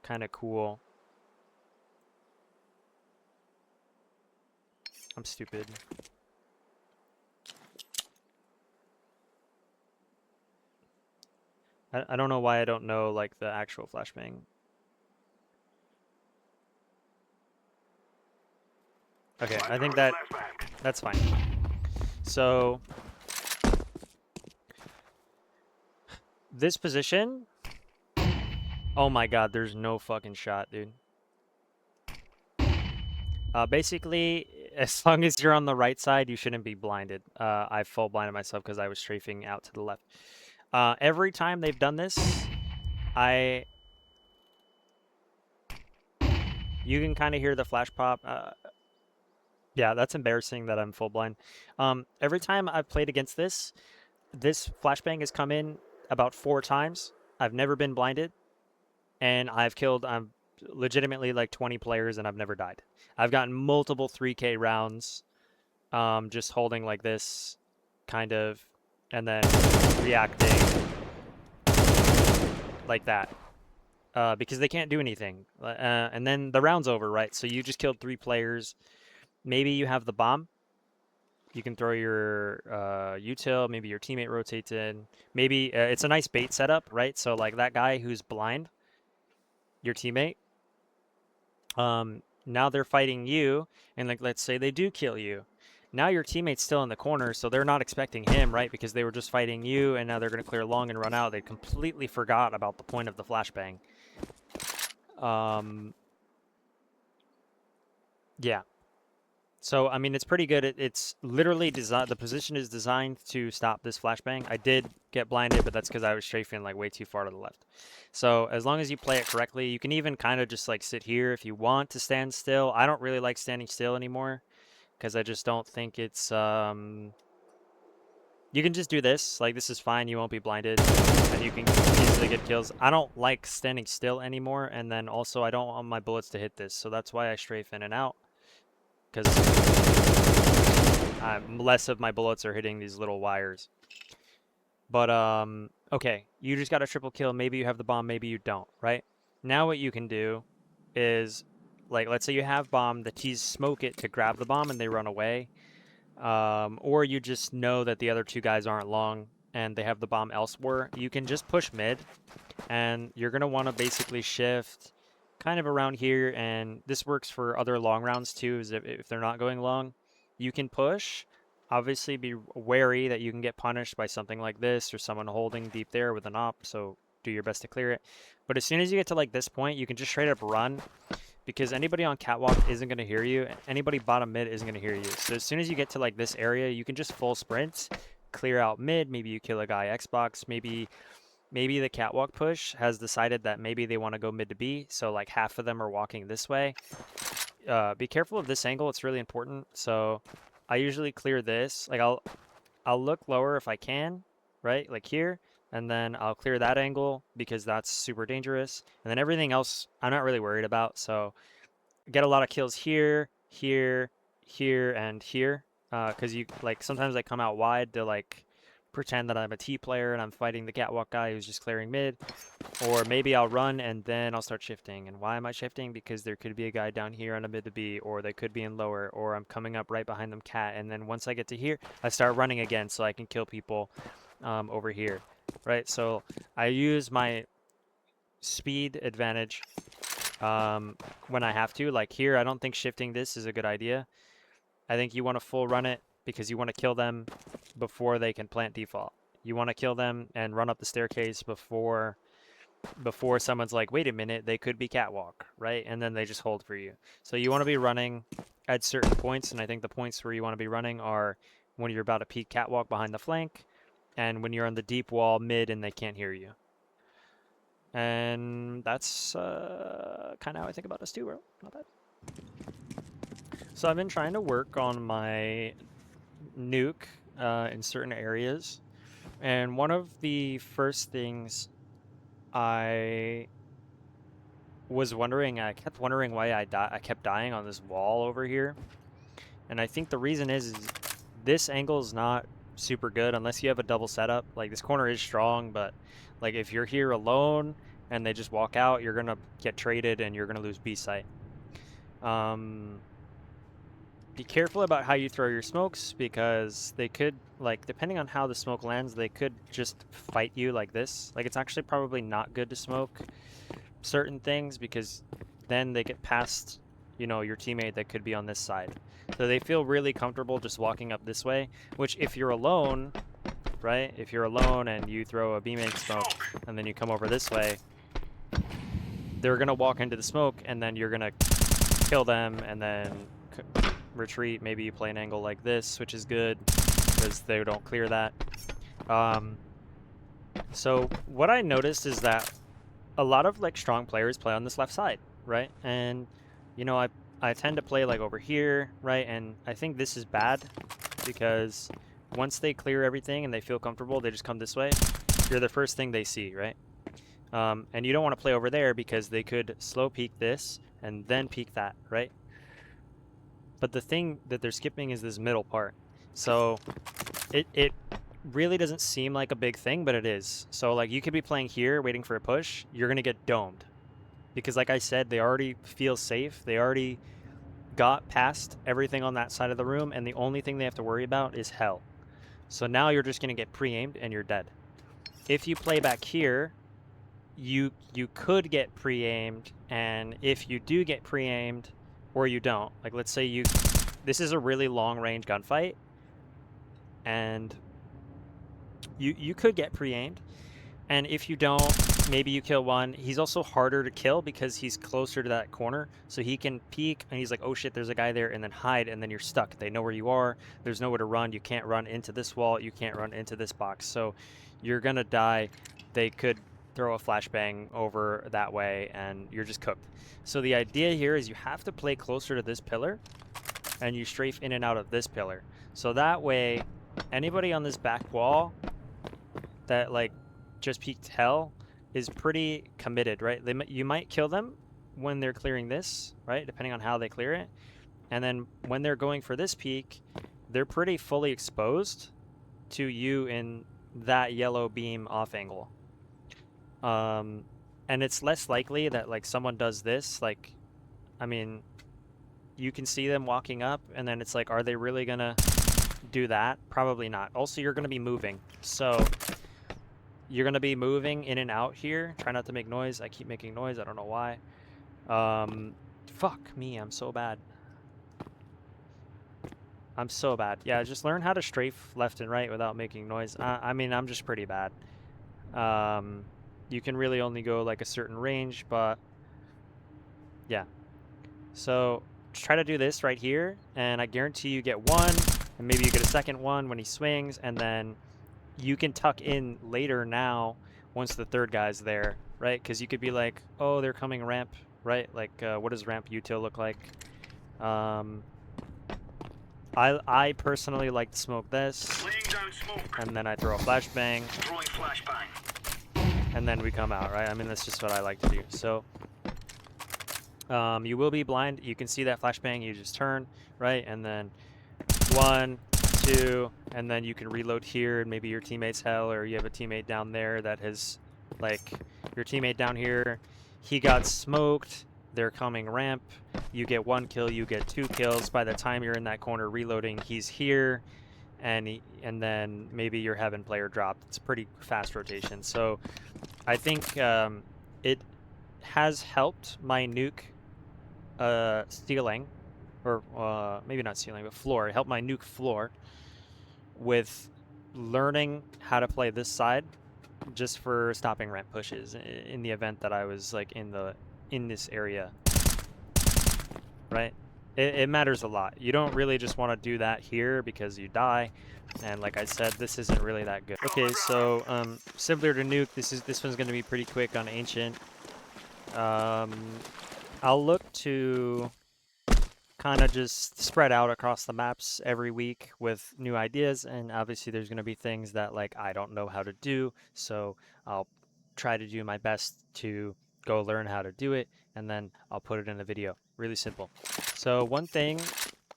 kind of cool. I'm stupid. I don't know why I don't know, like, the actual flashbang. Okay, I think that's fine. So, this position... Oh my god, there's no fucking shot, dude. Basically, as long as you're on the right side, you shouldn't be blinded. I full blinded myself because I was strafing out to the left. Every time they've done this, you can kind of hear the flash pop. Yeah, that's embarrassing that I'm full blind. Every time I've played against this flashbang has come in about 4 times. I've never been blinded, and I've killed legitimately like 20 players, and I've never died. I've gotten multiple 3K rounds, just holding like this, kind of, and then reacting like that, because they can't do anything. And then the round's over, right? So you just killed 3 players. Maybe you have the bomb. You can throw your util. Maybe your teammate rotates in. Maybe it's a nice bait setup, right? So like that guy who's blind, your teammate, now they're fighting you, and like let's say they do kill you. Now your teammate's still in the corner, so they're not expecting him, right? Because they were just fighting you, and now they're going to clear long and run out. They completely forgot about the point of the flashbang. Yeah. So, I mean, it's pretty good. It's literally designed, the position is designed to stop this flashbang. I did get blinded, but that's because I was strafing like way too far to the left. So, as long as you play it correctly, you can even kind of just like sit here if you want to stand still. I don't really like standing still anymore because I just don't think it's, you can just do this. Like, this is fine. You won't be blinded, and you can easily get kills. I don't like standing still anymore, and then also I don't want my bullets to hit this, so that's why I strafe in and out. Because less of my bullets are hitting these little wires. But, okay, you just got a triple kill. Maybe you have the bomb, maybe you don't, right? Now what you can do is, like, let's say you have bomb, the T's smoke it to grab the bomb and they run away. Or you just know that the other 2 guys aren't long and they have the bomb elsewhere. You can just push mid, and you're going to want to basically shift kind of around here, and this works for other long rounds too, is if they're not going long. You can push, obviously be wary that you can get punished by something like this or someone holding deep there with an op, so do your best to clear it. But as soon as you get to like this point, you can just straight up run, because anybody on catwalk isn't going to hear you. Anybody bottom mid isn't going to hear you. So as soon as you get to like this area, you can just full sprint, clear out mid. Maybe you kill a guy Xbox, maybe the catwalk push has decided that maybe they want to go mid to B, so like half of them are walking this way. Be careful of this angle, it's really important. So I usually clear this, like I'll look lower if I can, right, like here, and then I'll clear that angle because that's super dangerous, and then everything else I'm not really worried about. So get a lot of kills here, here, here, and here, because you like sometimes I come out wide to like pretend that I'm a T player and I'm fighting the catwalk guy who's just clearing mid. Or maybe I'll run and then I'll start shifting. And why am I shifting? Because there could be a guy down here on a mid to B, or they could be in lower, or I'm coming up right behind them cat. And then once I get to here, I start running again so I can kill people over here, right? So I use my speed advantage when I have to. Like here, I don't think shifting this is a good idea. I think you want to full run it because you want to kill them before they can plant default. You want to kill them and run up the staircase before before someone's like, wait a minute, they could be catwalk, right? And then they just hold for you. So you want to be running at certain points, and I think the points where you want to be running are when you're about to peek catwalk behind the flank, and when you're on the deep wall mid and they can't hear you. And that's kind of how I think about this too, bro. Not bad. So I've been trying to work on my nuke in certain areas. And one of the first things I was wondering, I kept wondering why I kept dying on this wall over here. And I think the reason is this angle is not super good unless you have a double setup. Like, this corner is strong, but like if you're here alone and they just walk out, you're gonna get traded and you're gonna lose B site. Be careful about how you throw your smokes, because they could, like, depending on how the smoke lands, they could just fight you like this. Like, it's actually probably not good to smoke certain things, because then they get past, you know, your teammate that could be on this side. So they feel really comfortable just walking up this way, which if you're alone, right? If you're alone and you throw a beaming smoke and then you come over this way, they're going to walk into the smoke and then you're going to kill them and then retreat. Maybe you play an angle like this, which is good because they don't clear that. So what I noticed is that a lot of like strong players play on this left side, right? And you know, I tend to play like over here, right? And I think this is bad because once they clear everything and they feel comfortable, they just come this way. You're the first thing they see, right? And you don't want to play over there because they could slow peek this and then peek that, right? But the thing that they're skipping is this middle part. So it really doesn't seem like a big thing, but it is. So like you could be playing here waiting for a push, you're going to get domed. Because like I said, they already feel safe. They already got past everything on that side of the room, and the only thing they have to worry about is hell. So now you're just going to get pre-aimed and you're dead. If you play back here, you could get pre-aimed, and if you do get pre-aimed, or you don't, like let's say this is a really long range gunfight, and you could get pre-aimed, and if you don't, maybe you kill one. He's also harder to kill because he's closer to that corner, so he can peek and he's like, oh shit, there's a guy there, and then hide, and then you're stuck. They know where you are. There's nowhere to run. You can't run into this wall. You can't run into this box, so you're gonna die. They could throw a flashbang over that way and you're just cooked. So the idea here is you have to play closer to this pillar and you strafe in and out of this pillar. So that way, anybody on this back wall that like just peeked hell is pretty committed, right? You might kill them when they're clearing this, right? Depending on how they clear it. And then when they're going for this peek, they're pretty fully exposed to you in that yellow beam off angle. And it's less likely that like someone does this, like, I mean, you can see them walking up and then it's like, are they really gonna do that? Probably not. Also, you're gonna be moving. So you're gonna be moving in and out here. Try not to make noise. I keep making noise. I don't know why. Fuck me. I'm so bad. I'm so bad. Yeah, just learn how to strafe left and right without making noise. I mean, I'm just pretty bad. You can really only go like a certain range, but yeah. So try to do this right here, and I guarantee you get one, and maybe you get a second one when he swings, and then you can tuck in later now once the third guy's there, right? Because you could be like, oh, they're coming ramp, right? Like, what does ramp util look like? I personally like to smoke this, and then I throw a flashbang, and then we come out, right? I mean, that's just what I like to do. So you will be blind. You can see that flashbang. You just turn, right? And then 1, 2, and then you can reload here, and maybe your teammate's hell, or you have a teammate down there that has, like, your teammate down here, he got smoked. They're coming ramp. You get 1 kill. You get 2 kills. By the time you're in that corner reloading, he's here. And then maybe your heaven player dropped. It's a pretty fast rotation. So I think it has helped my nuke stealing, or maybe not stealing, but floor. It helped my nuke floor with learning how to play this side just for stopping ramp pushes in the event that I was like in this area, right? It matters a lot. You don't really just want to do that here because you die, and like I said, this isn't really that good. Okay, so similar to nuke, this one's gonna be pretty quick on ancient. I'll look to kind of just spread out across the maps every week with new ideas, and obviously there's going to be things that like I don't know how to do, so I'll try to do my best to go learn how to do it, and then I'll put it in a video. Really simple. So one thing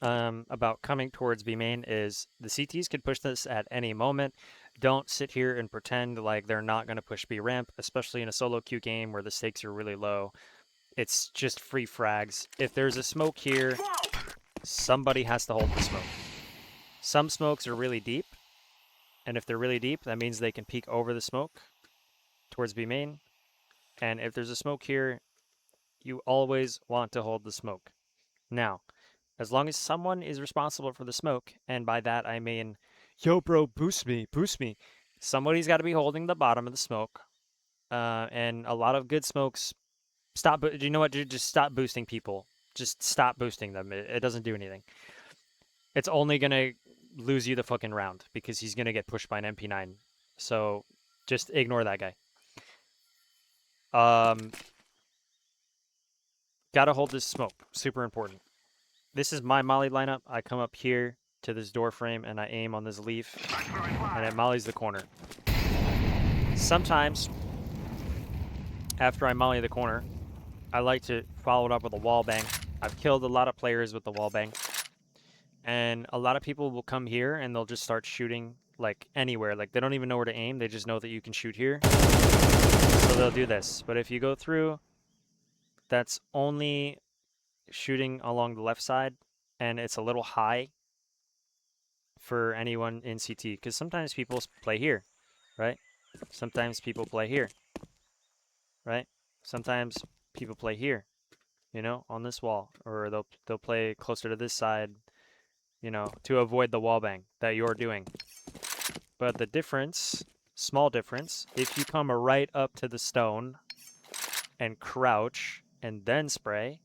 about coming towards B main is the CTs could push this at any moment. Don't sit here and pretend like they're not going to push B ramp, especially in a solo queue game where the stakes are really low. It's just free frags. If there's a smoke here, somebody has to hold the smoke. Some smokes are really deep, and if they're really deep, that means they can peek over the smoke towards B main. And if there's a smoke here, you always want to hold the smoke. Now, as long as someone is responsible for the smoke, and by that I mean, yo bro, boost me, boost me. Somebody's got to be holding the bottom of the smoke. And a lot of good smokes stop. You know what? Just stop boosting people. Just stop boosting them. It doesn't do anything. It's only gonna lose you the fucking round because he's gonna get pushed by an MP9. So just ignore that guy. Gotta hold this smoke. Super important. This is my molly lineup. I come up here to this door frame and I aim on this leaf, and it mollies the corner. Sometimes after I molly the corner, I like to follow it up with a wall bang. I've killed a lot of players with the wall bang. And a lot of people will come here and they'll just start shooting like anywhere. Like they don't even know where to aim. They just know that you can shoot here. So they'll do this. But if you go through, that's only shooting along the left side, and it's a little high for anyone in CT because sometimes people play here, right? Sometimes people play here, right? Sometimes people play here, you know, on this wall, or they'll play closer to this side, you know, to avoid the wall bang that you're doing. But the difference, small difference, if you come right up to the stone and crouch and then spray.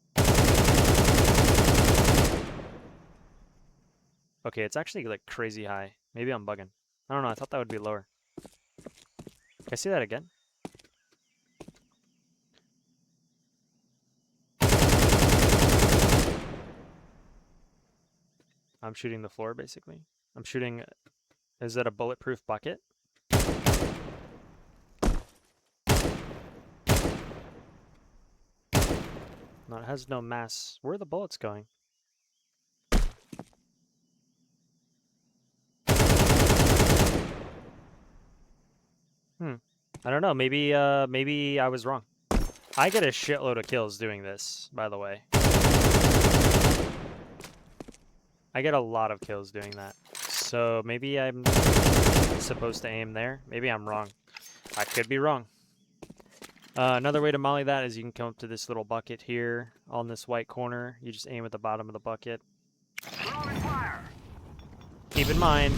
Okay, it's actually like crazy high. Maybe I'm bugging. I don't know, I thought that would be lower. Can I see that again? I'm shooting the floor, basically. I'm shooting... Is that a bulletproof bucket? No, it has no mass. Where are the bullets going? I don't know. Maybe I was wrong. I get a shitload of kills doing this, by the way. I get a lot of kills doing that. So maybe I'm supposed to aim there. Maybe I'm wrong. I could be wrong. Another way to molly that is you can come up to this little bucket here on this white corner. You just aim at the bottom of the bucket. Keep in mind,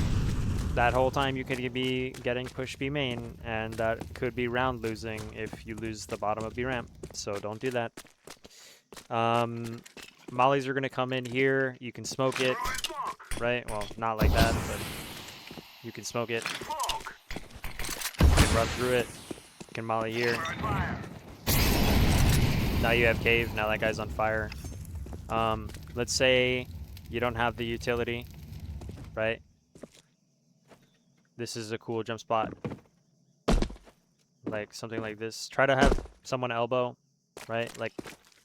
that whole time you could be getting push B main, and that could be round losing if you lose the bottom of B ramp. So don't do that. Mollies are going to come in here. You can smoke it, right? Well, not like that, but you can smoke it. You can run through it. You can molly here. Now you have cave. Now that guy's on fire. Let's say you don't have the utility, right? This is a cool jump spot. Like something like this. Try to have someone elbow, right? Like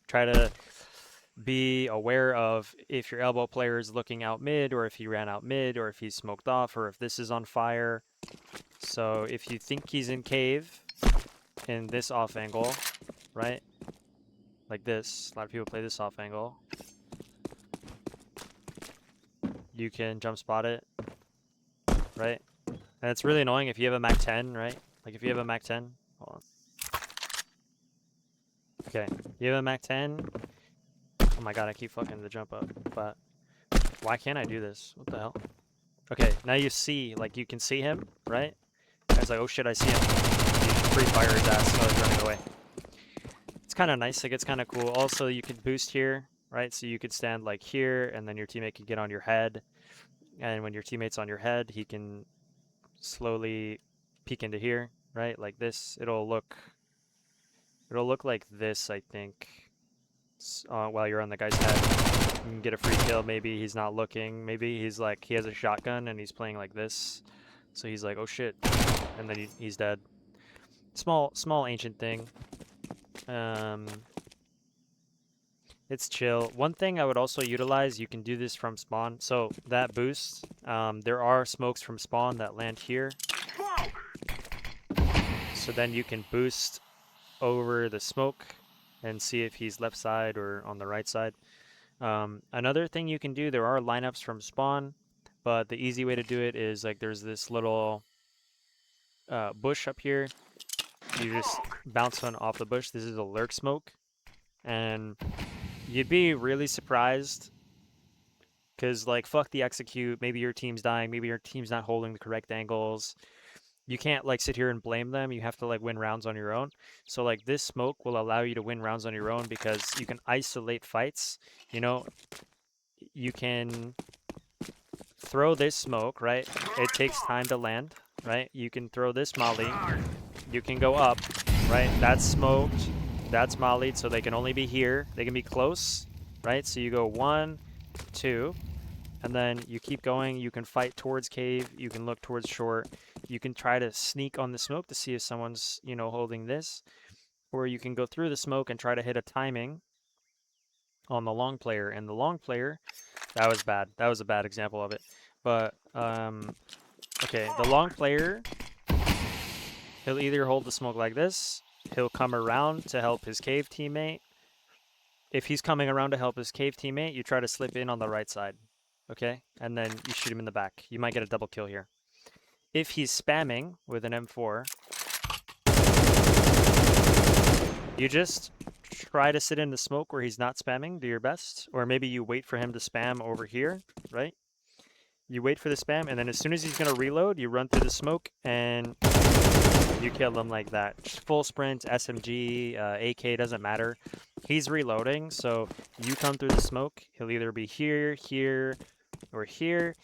try to be aware of if your elbow player is looking out mid, or if he ran out mid, or if he's smoked off, or if this is on fire. So if you think he's in cave in this off angle, right? Like this. A lot of people play this off angle. You can jump spot it, right? And it's really annoying if you have a Mac 10, right? Like if you have a Mac 10, hold on. Okay, you have a Mac 10. Oh my god, I keep fucking the jump up, but why can't I do this? What the hell? Okay, now you see, like you can see him, right? And it's like, oh shit, I see him. free fire his ass while he's running away. It's kind of nice. Like, it's kind of cool. Also, you could boost here, right? So you could stand like here, and then your teammate can get on your head. And when your teammate's on your head, he can slowly peek into here, right? Like this. It'll look like this, I think, while you're on the guy's head. You can get a free kill. Maybe he's not looking. Maybe he's like, he has a shotgun and he's playing like this. So he's like, oh shit. And then he's dead. Small ancient thing. It's chill. One thing I would also utilize, you can do this from spawn. So that boost, there are smokes from spawn that land here. So then you can boost over the smoke and see if he's left side or on the right side. Another thing you can do, there are lineups from spawn, but the easy way to do it is like there's this little bush up here. You just bounce one off the bush. This is a lurk smoke. And you'd be really surprised because, like, fuck the execute. Maybe your team's dying. Maybe your team's not holding the correct angles. You can't, like, sit here and blame them. You have to, like, win rounds on your own. So, like, this smoke will allow you to win rounds on your own because you can isolate fights. You know, you can throw this smoke, right? It takes time to land, right? You can throw this molly. You can go up, right? That's smoked. That's mollied, so they can only be here. They can be close, right? So you go 1, 2, and then you keep going. You can fight towards cave. You can look towards short. You can try to sneak on the smoke to see if someone's, you know, holding this. Or you can go through the smoke and try to hit a timing on the long player. And the long player, that was bad. That was a bad example of it. But, okay, the long player, he'll either hold the smoke like this. He'll come around to help his cave teammate. If he's coming around to help his cave teammate, you try to slip in on the right side, okay? And then you shoot him in the back. You might get a double kill here. If he's spamming with an M4, you just try to sit in the smoke where he's not spamming, do your best. Or maybe you wait for him to spam over here, right? You wait for the spam, and then as soon as he's going to reload, you run through the smoke, and you kill him like that. Full sprint, SMG, AK, doesn't matter. He's reloading, so you come through the smoke. He'll either be here, here, or here.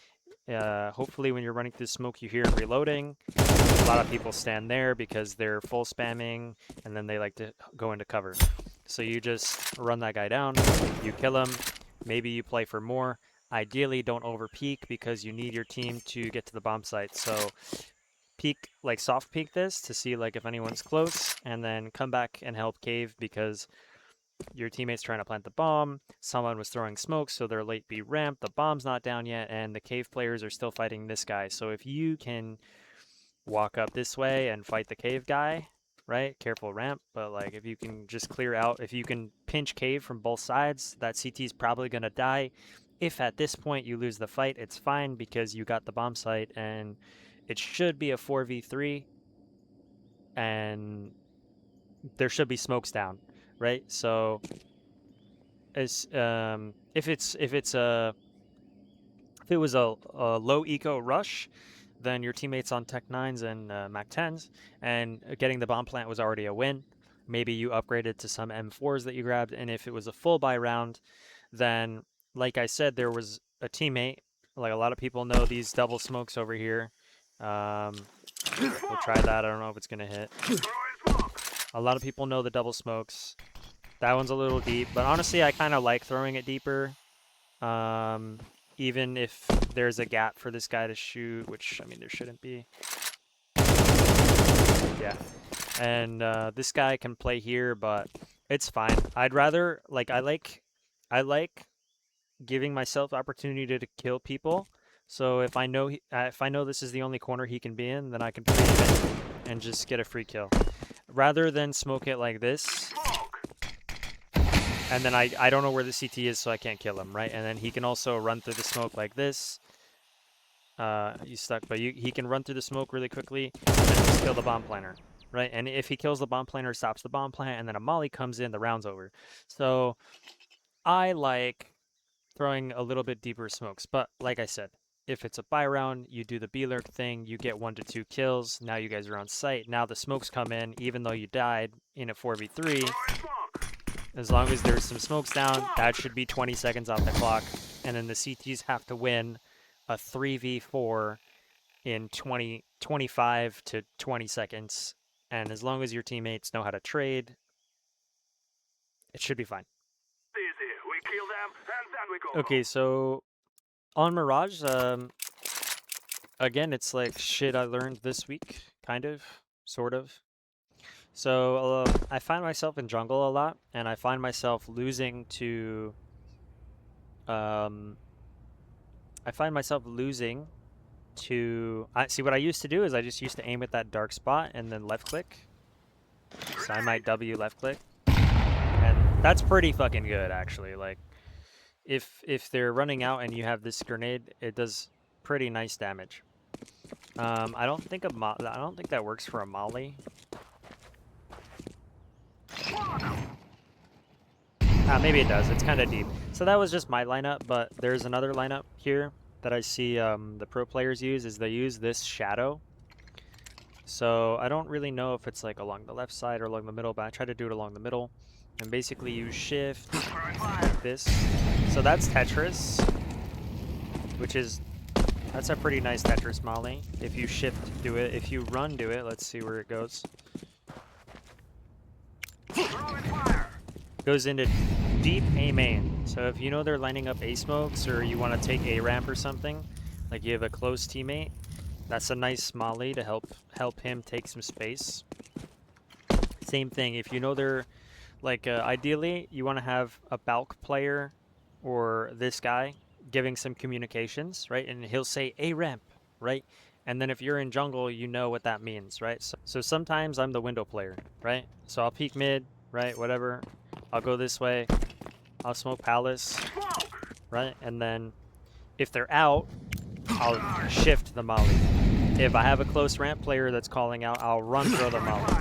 Hopefully when you're running through the smoke, you hear him reloading. A lot of people stand there because they're full spamming, and then they like to go into cover. So you just run that guy down, you kill him. Maybe you play for more. Ideally, don't over peek because you need your team to get to the bomb site. So peek, like soft peek this to see like if anyone's close, and then come back and help cave because your teammate's trying to plant the bomb. Someone was throwing smoke, so they're late B ramp. The bomb's not down yet, and the cave players are still fighting this guy. So if you can walk up this way and fight the cave guy, right? Careful ramp, but like if you can just clear out, if you can pinch cave from both sides, that CT's probably gonna die. If at this point you lose the fight, it's fine because you got the bomb site, and it should be a 4v3, and there should be smokes down, right? So as if it was a low eco rush, then your teammates on Tech 9s and Mac 10s, and getting the bomb plant was already a win. Maybe you upgraded to some M4s that you grabbed, and if it was a full buy round, then like I said, there was a teammate. Like a lot of people know these double smokes over here. We'll try that. I don't know if it's gonna hit. A lot of people know the double smokes. That one's a little deep, but honestly, I kind of like throwing it deeper. Even if there's a gap for this guy to shoot, which I mean there shouldn't be. Yeah, and this guy can play here, but it's fine. I'd rather I like giving myself opportunity to kill people. So if I know this is the only corner he can be in, then I can pre it and just get a free kill, rather than smoke it like this. And then I don't know where the CT is, so I can't kill him, right? And then he can also run through the smoke like this. He's stuck, but he can run through the smoke really quickly and then just kill the bomb planter, right? And if he kills the bomb planter, stops the bomb plant, and then a molly comes in, the round's over. So I like throwing a little bit deeper smokes, but like I said, If it's a buy round, you do the B lurk thing, you get 1 to 2 kills. Now you guys are on site. Now the smokes come in, even though you died in a 4v3. As long as there's some smokes down, that should be 20 seconds off the clock. And then the CTs have to win a 3v4 in 25 to 20 seconds. And as long as your teammates know how to trade, it should be fine. Okay, so on Mirage, again, it's like shit I learned this week, kind of, sort of. So I find myself in jungle a lot, and I find myself losing to. See, what I used to do is I just used to aim at that dark spot and then left click. So I might W left click, and that's pretty fucking good actually. Like, if they're running out and you have this grenade, it does pretty nice damage. I don't think that works for a molly. Maybe it does. It's kind of deep. So that was just my lineup, but there's another lineup here that I see the pro players use. Is they use this shadow. So I don't really know if it's like along the left side or along the middle, but I try to do it along the middle. And basically you shift like this. So that's Tetris, that's a pretty nice Tetris molly. If you shift, do it. If you run, do it. Let's see where it goes. Goes into deep A main. So if you know they're lining up A smokes or you want to take A ramp or something, like you have a close teammate, that's a nice molly to help him take some space. Same thing, if you know they're like ideally you want to have a bulk player or this guy giving some communications, right? And he'll say A ramp, right? And then if you're in jungle, you know what that means, right? So sometimes I'm the window player, right? So I'll peek mid, right? Whatever. I'll go this way. I'll smoke palace, right? And then if they're out, I'll shift the molly. If I have a close ramp player that's calling out, I'll run throw the molly.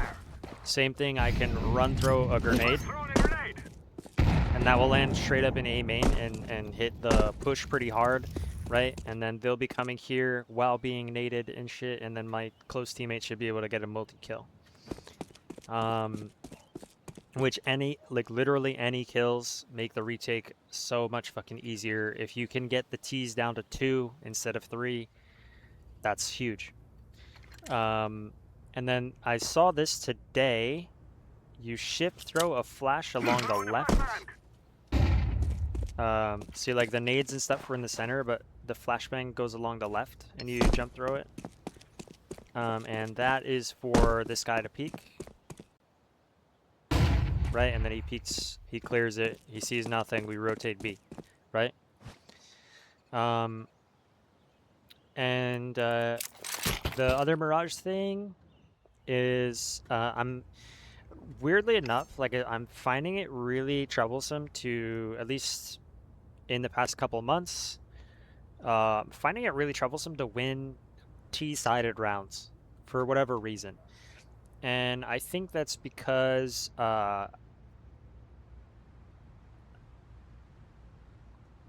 Same thing, I can run throw a grenade. And that will land straight up in A main and hit the push pretty hard, right? And then they'll be coming here while being naded and shit, and then my close teammate should be able to get a multi-kill. Which literally any kills make the retake so much fucking easier. If you can get the T's down to 2 instead of 3, that's huge. And then I saw this today. You shift throw a flash along the left. See, like the nades and stuff were in the center, but the flashbang goes along the left, and you jump throw it. And that is for this guy to peek. Right, and then he peeks, he clears it, he sees nothing, we rotate B, right? And the other Mirage thing is, I'm weirdly enough, like I'm finding it really troublesome to, at least in the past couple months, finding it really troublesome to win T-sided rounds for whatever reason. And I think that's because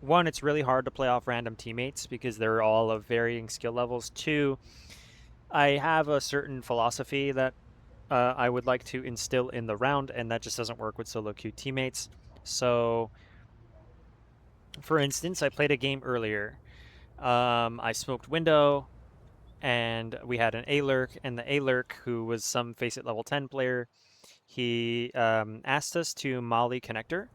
one, it's really hard to play off random teammates because they're all of varying skill levels. Two, I have a certain philosophy that I would like to instill in the round, and that just doesn't work with solo queue teammates. So, for instance, I played a game earlier. I smoked window, and we had an A-lurk, and the A-lurk, who was some Faceit level 10 player, he asked us to molly connector,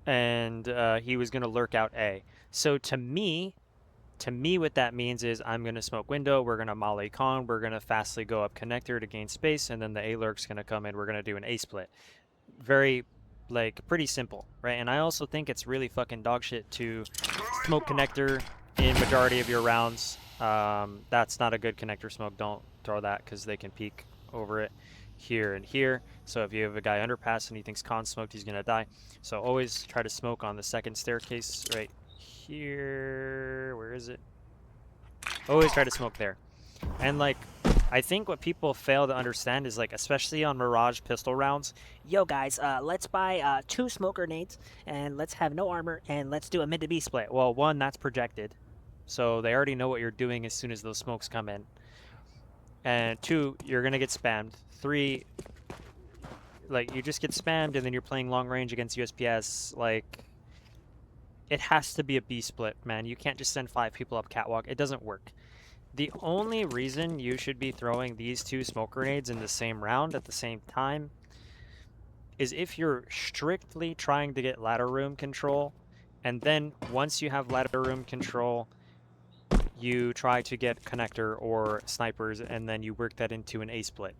and he was going to lurk out A. So to me, what that means is I'm going to smoke window, we're going to molly con, we're going to fastly go up connector to gain space, and then the A-lurk's going to come in, we're going to do an A split. Very, like, pretty simple, right? And I also think it's really fucking dog shit to smoke connector in majority of your rounds. That's not a good connector smoke. Don't throw that because they can peek over it here and here. So if you have a guy underpass and he thinks con smoked, he's gonna die. So always try to smoke on the second staircase right here. Where is it? Always try to smoke there. And like, I think what people fail to understand is, like, especially on Mirage pistol rounds, yo guys, let's buy 2 smoke grenades and let's have no armor and let's do a mid to B split. well, one, that's projected. So they already know what you're doing as soon as those smokes come in. And 2, you're going to get spammed. 3, like, you just get spammed and then you're playing long range against USPS. Like, it has to be a B split, man. You can't just send 5 people up catwalk. It doesn't work. The only reason you should be throwing these 2 smoke grenades in the same round at the same time is if you're strictly trying to get ladder room control, and then once you have ladder room control, you try to get connector or snipers, and then you work that into an A split.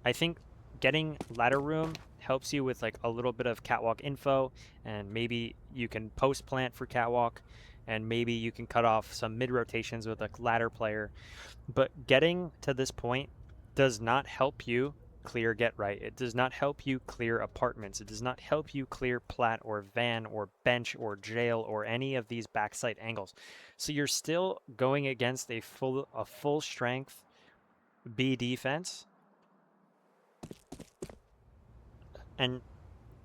I think getting ladder room helps you with like a little bit of catwalk info, and maybe you can post plant for catwalk, and maybe you can cut off some mid rotations with a ladder player. But getting to this point does not help you clear get right. It does not help you clear apartments. It does not help you clear plat or van or bench or jail or any of these backside angles. So you're still going against a full strength B defense, and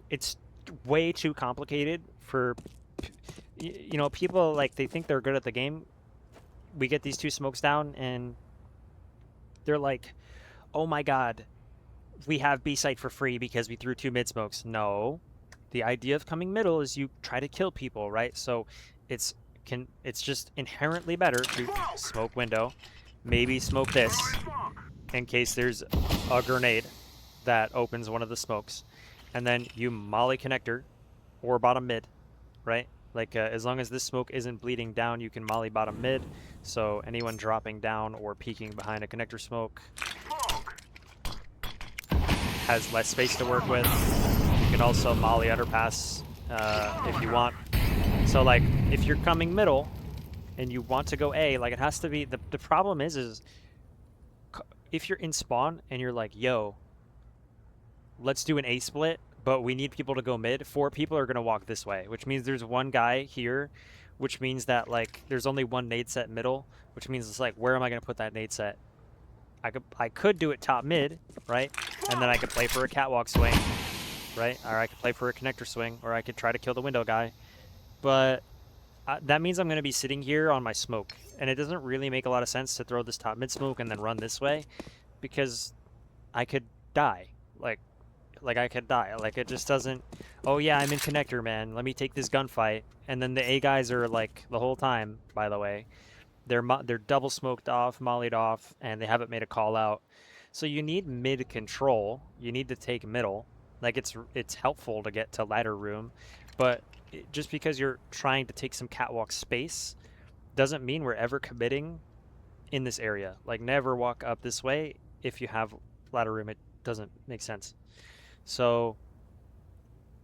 it's way too complicated for people. Like, they think they're good at the game. We get these 2 smokes down and they're like, oh my god, we have B site for free because we threw 2 mid smokes. No, the idea of coming middle is you try to kill people, right? So it's just inherently better to smoke window, maybe smoke this in case there's a grenade that opens one of the smokes, and then you molly connector or bottom mid, right? Like, as long as this smoke isn't bleeding down, you can molly bottom mid, so anyone dropping down or peeking behind a connector smoke has less space to work with. You can also molly underpass if you want. So, like, if you're coming middle and you want to go A, like, it has to be... The problem is if you're in spawn and you're like, yo, let's do an A split, but we need people to go mid, 4 people are going to walk this way, which means there's 1 guy here, which means that, like, there's only 1 nade set middle, which means it's like, where am I going to put that nade set? I could do it top mid, right? And then I could play for a catwalk swing, right? Or I could play for a connector swing, or I could try to kill the window guy. But that means I'm going to be sitting here on my smoke. And it doesn't really make a lot of sense to throw this top mid smoke and then run this way, because I could die. Like I could die. Like, it just doesn't... Oh yeah, I'm in connector, man. Let me take this gunfight. And then the A guys are, like, the whole time, by the way, they're double smoked off, mollied off, and they haven't made a call out. So you need mid control. You need to take middle. Like, it's helpful to get to ladder room, but just because you're trying to take some catwalk space doesn't mean we're ever committing in this area. Like, never walk up this way if you have ladder room. It doesn't make sense. So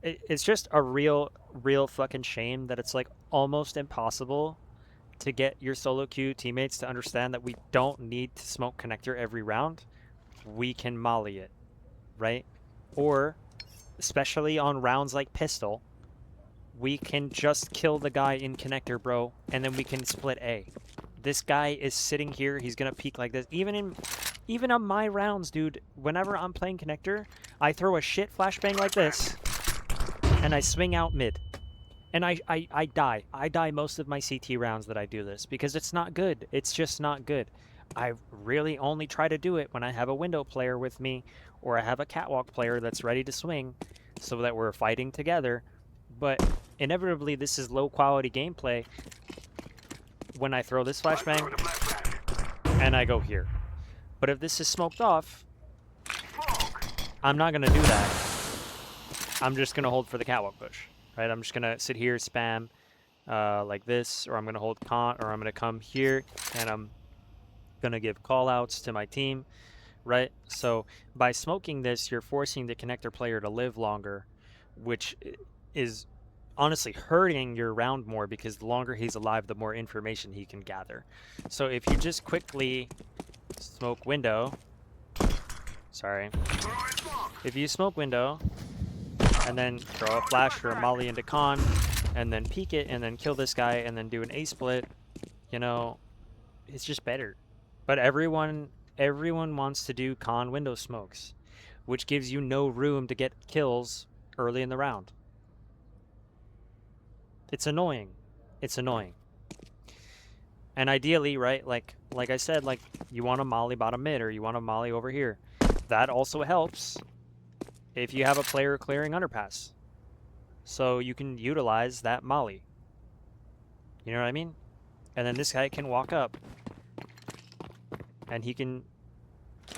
it's just a real fucking shame that it's, like, almost impossible to get your solo queue teammates to understand that we don't need to smoke connector every round. We can molly it, right? Or, especially on rounds like pistol, we can just kill the guy in connector, bro, and then we can split A. This guy is sitting here, he's gonna peek like this. Even on my rounds, dude, whenever I'm playing connector, I throw a shit flashbang like this, and I swing out mid. And I die. I die most of my CT rounds that I do this, because it's not good. It's just not good. I really only try to do it when I have a window player with me, or I have a catwalk player that's ready to swing, so that we're fighting together. But inevitably, this is low quality gameplay when I throw this flashbang and I go here. But if this is smoked off, I'm not going to do that. I'm just going to hold for the catwalk push, right? I'm just going to sit here, spam like this, or I'm going to hold con, or I'm going to come here, and I'm going to give call-outs to my team, right? So by smoking this, you're forcing the connector player to live longer, which is honestly hurting your round more, because the longer he's alive, the more information he can gather. So if you just quickly smoke window, if you smoke window and then throw a flash or a molly into con and then peek it and then kill this guy and then do an A split, you know, it's just better. But everyone wants to do con window smokes, which gives you no room to get kills early in the round. It's annoying. It's annoying. And ideally, right, like I said, like you want a molly bottom mid or you want a molly over here. That also helps if you have a player clearing underpass. So you can utilize that molly. You know what I mean? And then this guy can walk up and he can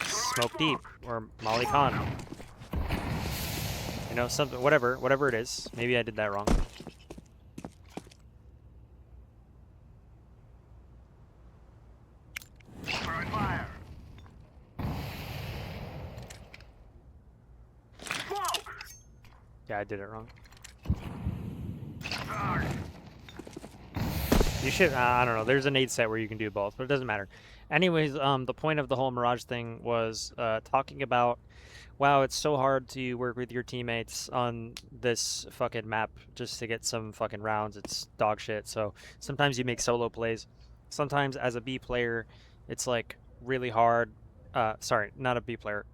smoke deep or molly con. You know, something, whatever it is. Maybe I did that wrong. Yeah, I did it wrong. You should, I don't know, there's a nade set where you can do both, but it doesn't matter. Anyways, the point of the whole Mirage thing was talking about, wow, it's so hard to work with your teammates on this fucking map just to get some fucking rounds. It's dog shit. So sometimes you make solo plays. Sometimes as a B player, it's like really hard. Sorry, not a B player.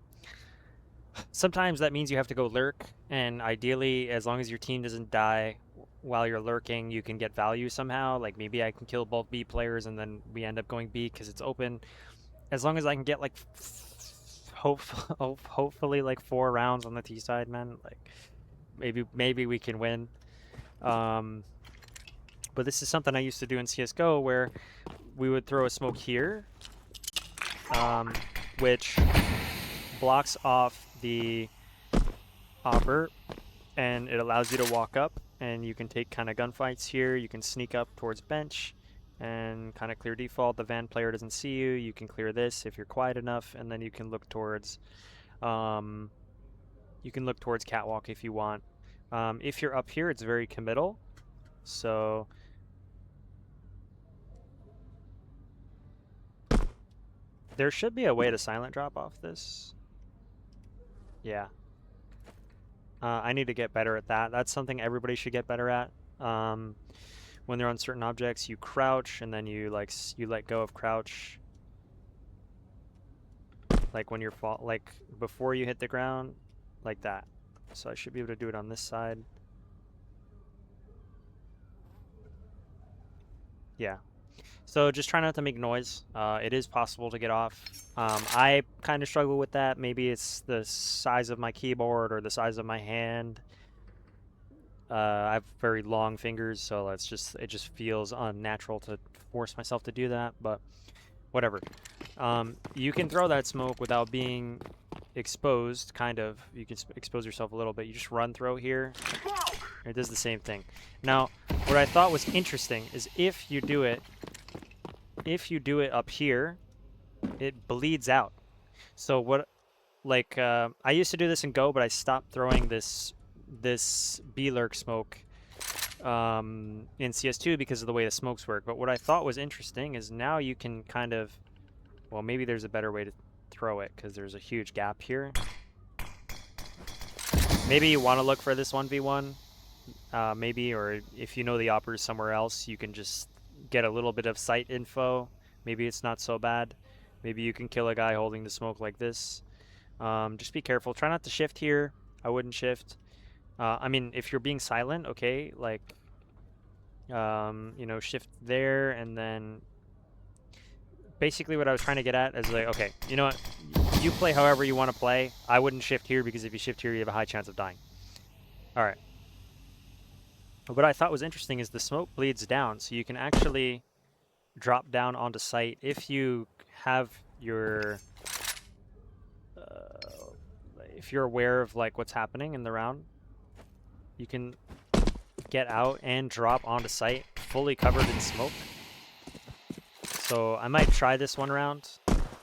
Sometimes that means you have to go lurk, and ideally, as long as your team doesn't die while you're lurking, you can get value somehow. Like maybe I can kill both B players and then we end up going B because it's open. As long as I can get like hopefully like 4 rounds on the T side, man. Like maybe we can win. But this is something I used to do in CS:GO where we would throw a smoke here, which blocks off the opper, and it allows you to walk up, and you can take kind of gunfights here. You can sneak up towards bench and kind of clear default. The van player doesn't see you. You can clear this if you're quiet enough, and then you can look towards catwalk if you want. If you're up here, it's very committal. So there should be a way to silent drop off this. Yeah. I need to get better at that. That's something everybody should get better at. When they're on certain objects, you crouch and then you let go of crouch. Like when you're like before you hit the ground, like that. So I should be able to do it on this side. Yeah. So just try not to make noise. It is possible to get off. I kind of struggle with that. Maybe it's the size of my keyboard or the size of my hand. I have very long fingers, so it just feels unnatural to force myself to do that, but whatever. You can throw that smoke without being exposed, kind of. You can expose yourself a little bit. You just run throw here. It does the same thing. Now, what I thought was interesting is if you do it up here, it bleeds out. So what, like, I used to do this in Go, but I stopped throwing this B-lurk smoke in CS2 because of the way the smokes work. But what I thought was interesting is now you can kind of, well, maybe there's a better way to throw it because there's a huge gap here. Maybe you want to look for this 1v1, maybe, or if you know the opera's somewhere else, you can just get a little bit of sight info. Maybe it's not so bad. Maybe you can kill a guy holding the smoke like this. Just be careful. Try not to shift here. I wouldn't shift. I mean, if you're being silent, okay, like, you know, shift there, and then basically what I was trying to get at is like, okay, you know what, you play however you want to play. I wouldn't shift here because if you shift here, you have a high chance of dying. All right. What I thought was interesting is the smoke bleeds down, so you can actually drop down onto site if you have your, if you're aware of like what's happening in the round. You can get out and drop onto site fully covered in smoke. So I might try this one round.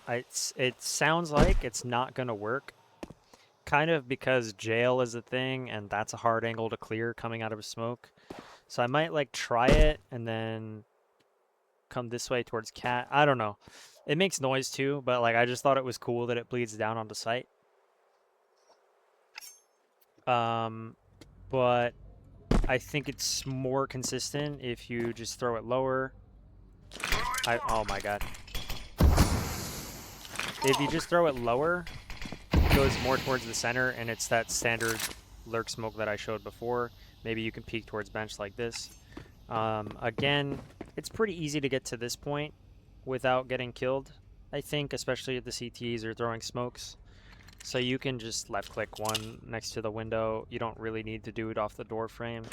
It sounds like it's not going to work. Kind of because jail is a thing and that's a hard angle to clear coming out of a smoke. So I might like try it and then come this way towards cat. I don't know. It makes noise too, but like I just thought it was cool that it bleeds down onto site. But I think it's more consistent if you just throw it lower. Oh my god. If you just throw it lower, it goes more towards the center, and it's that standard lurk smoke that I showed before. Maybe you can peek towards bench like this. Again, it's pretty easy to get to this point without getting killed, I think, especially if the CTs are throwing smokes. So you can just left click one next to the window. You don't really need to do it off the door frame.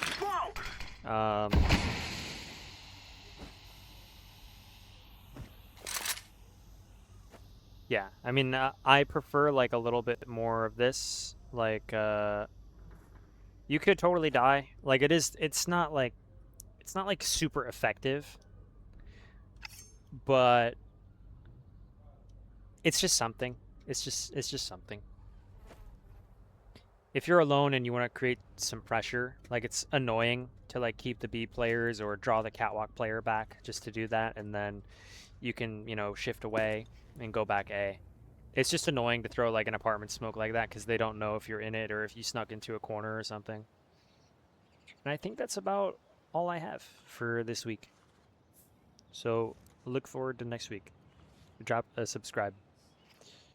Yeah, I mean, I prefer like a little bit more of this. Like, you could totally die. Like it's not like super effective, but it's just something. It's just something. If you're alone and you want to create some pressure, like it's annoying to like keep the B players or draw the catwalk player back just to do that, and then you can, you know, shift away and go back A. It's just annoying to throw like an apartment smoke like that because they don't know if you're in it or if you snuck into a corner or something. And I think that's about all I have for this week. So look forward to next week. Drop a subscribe.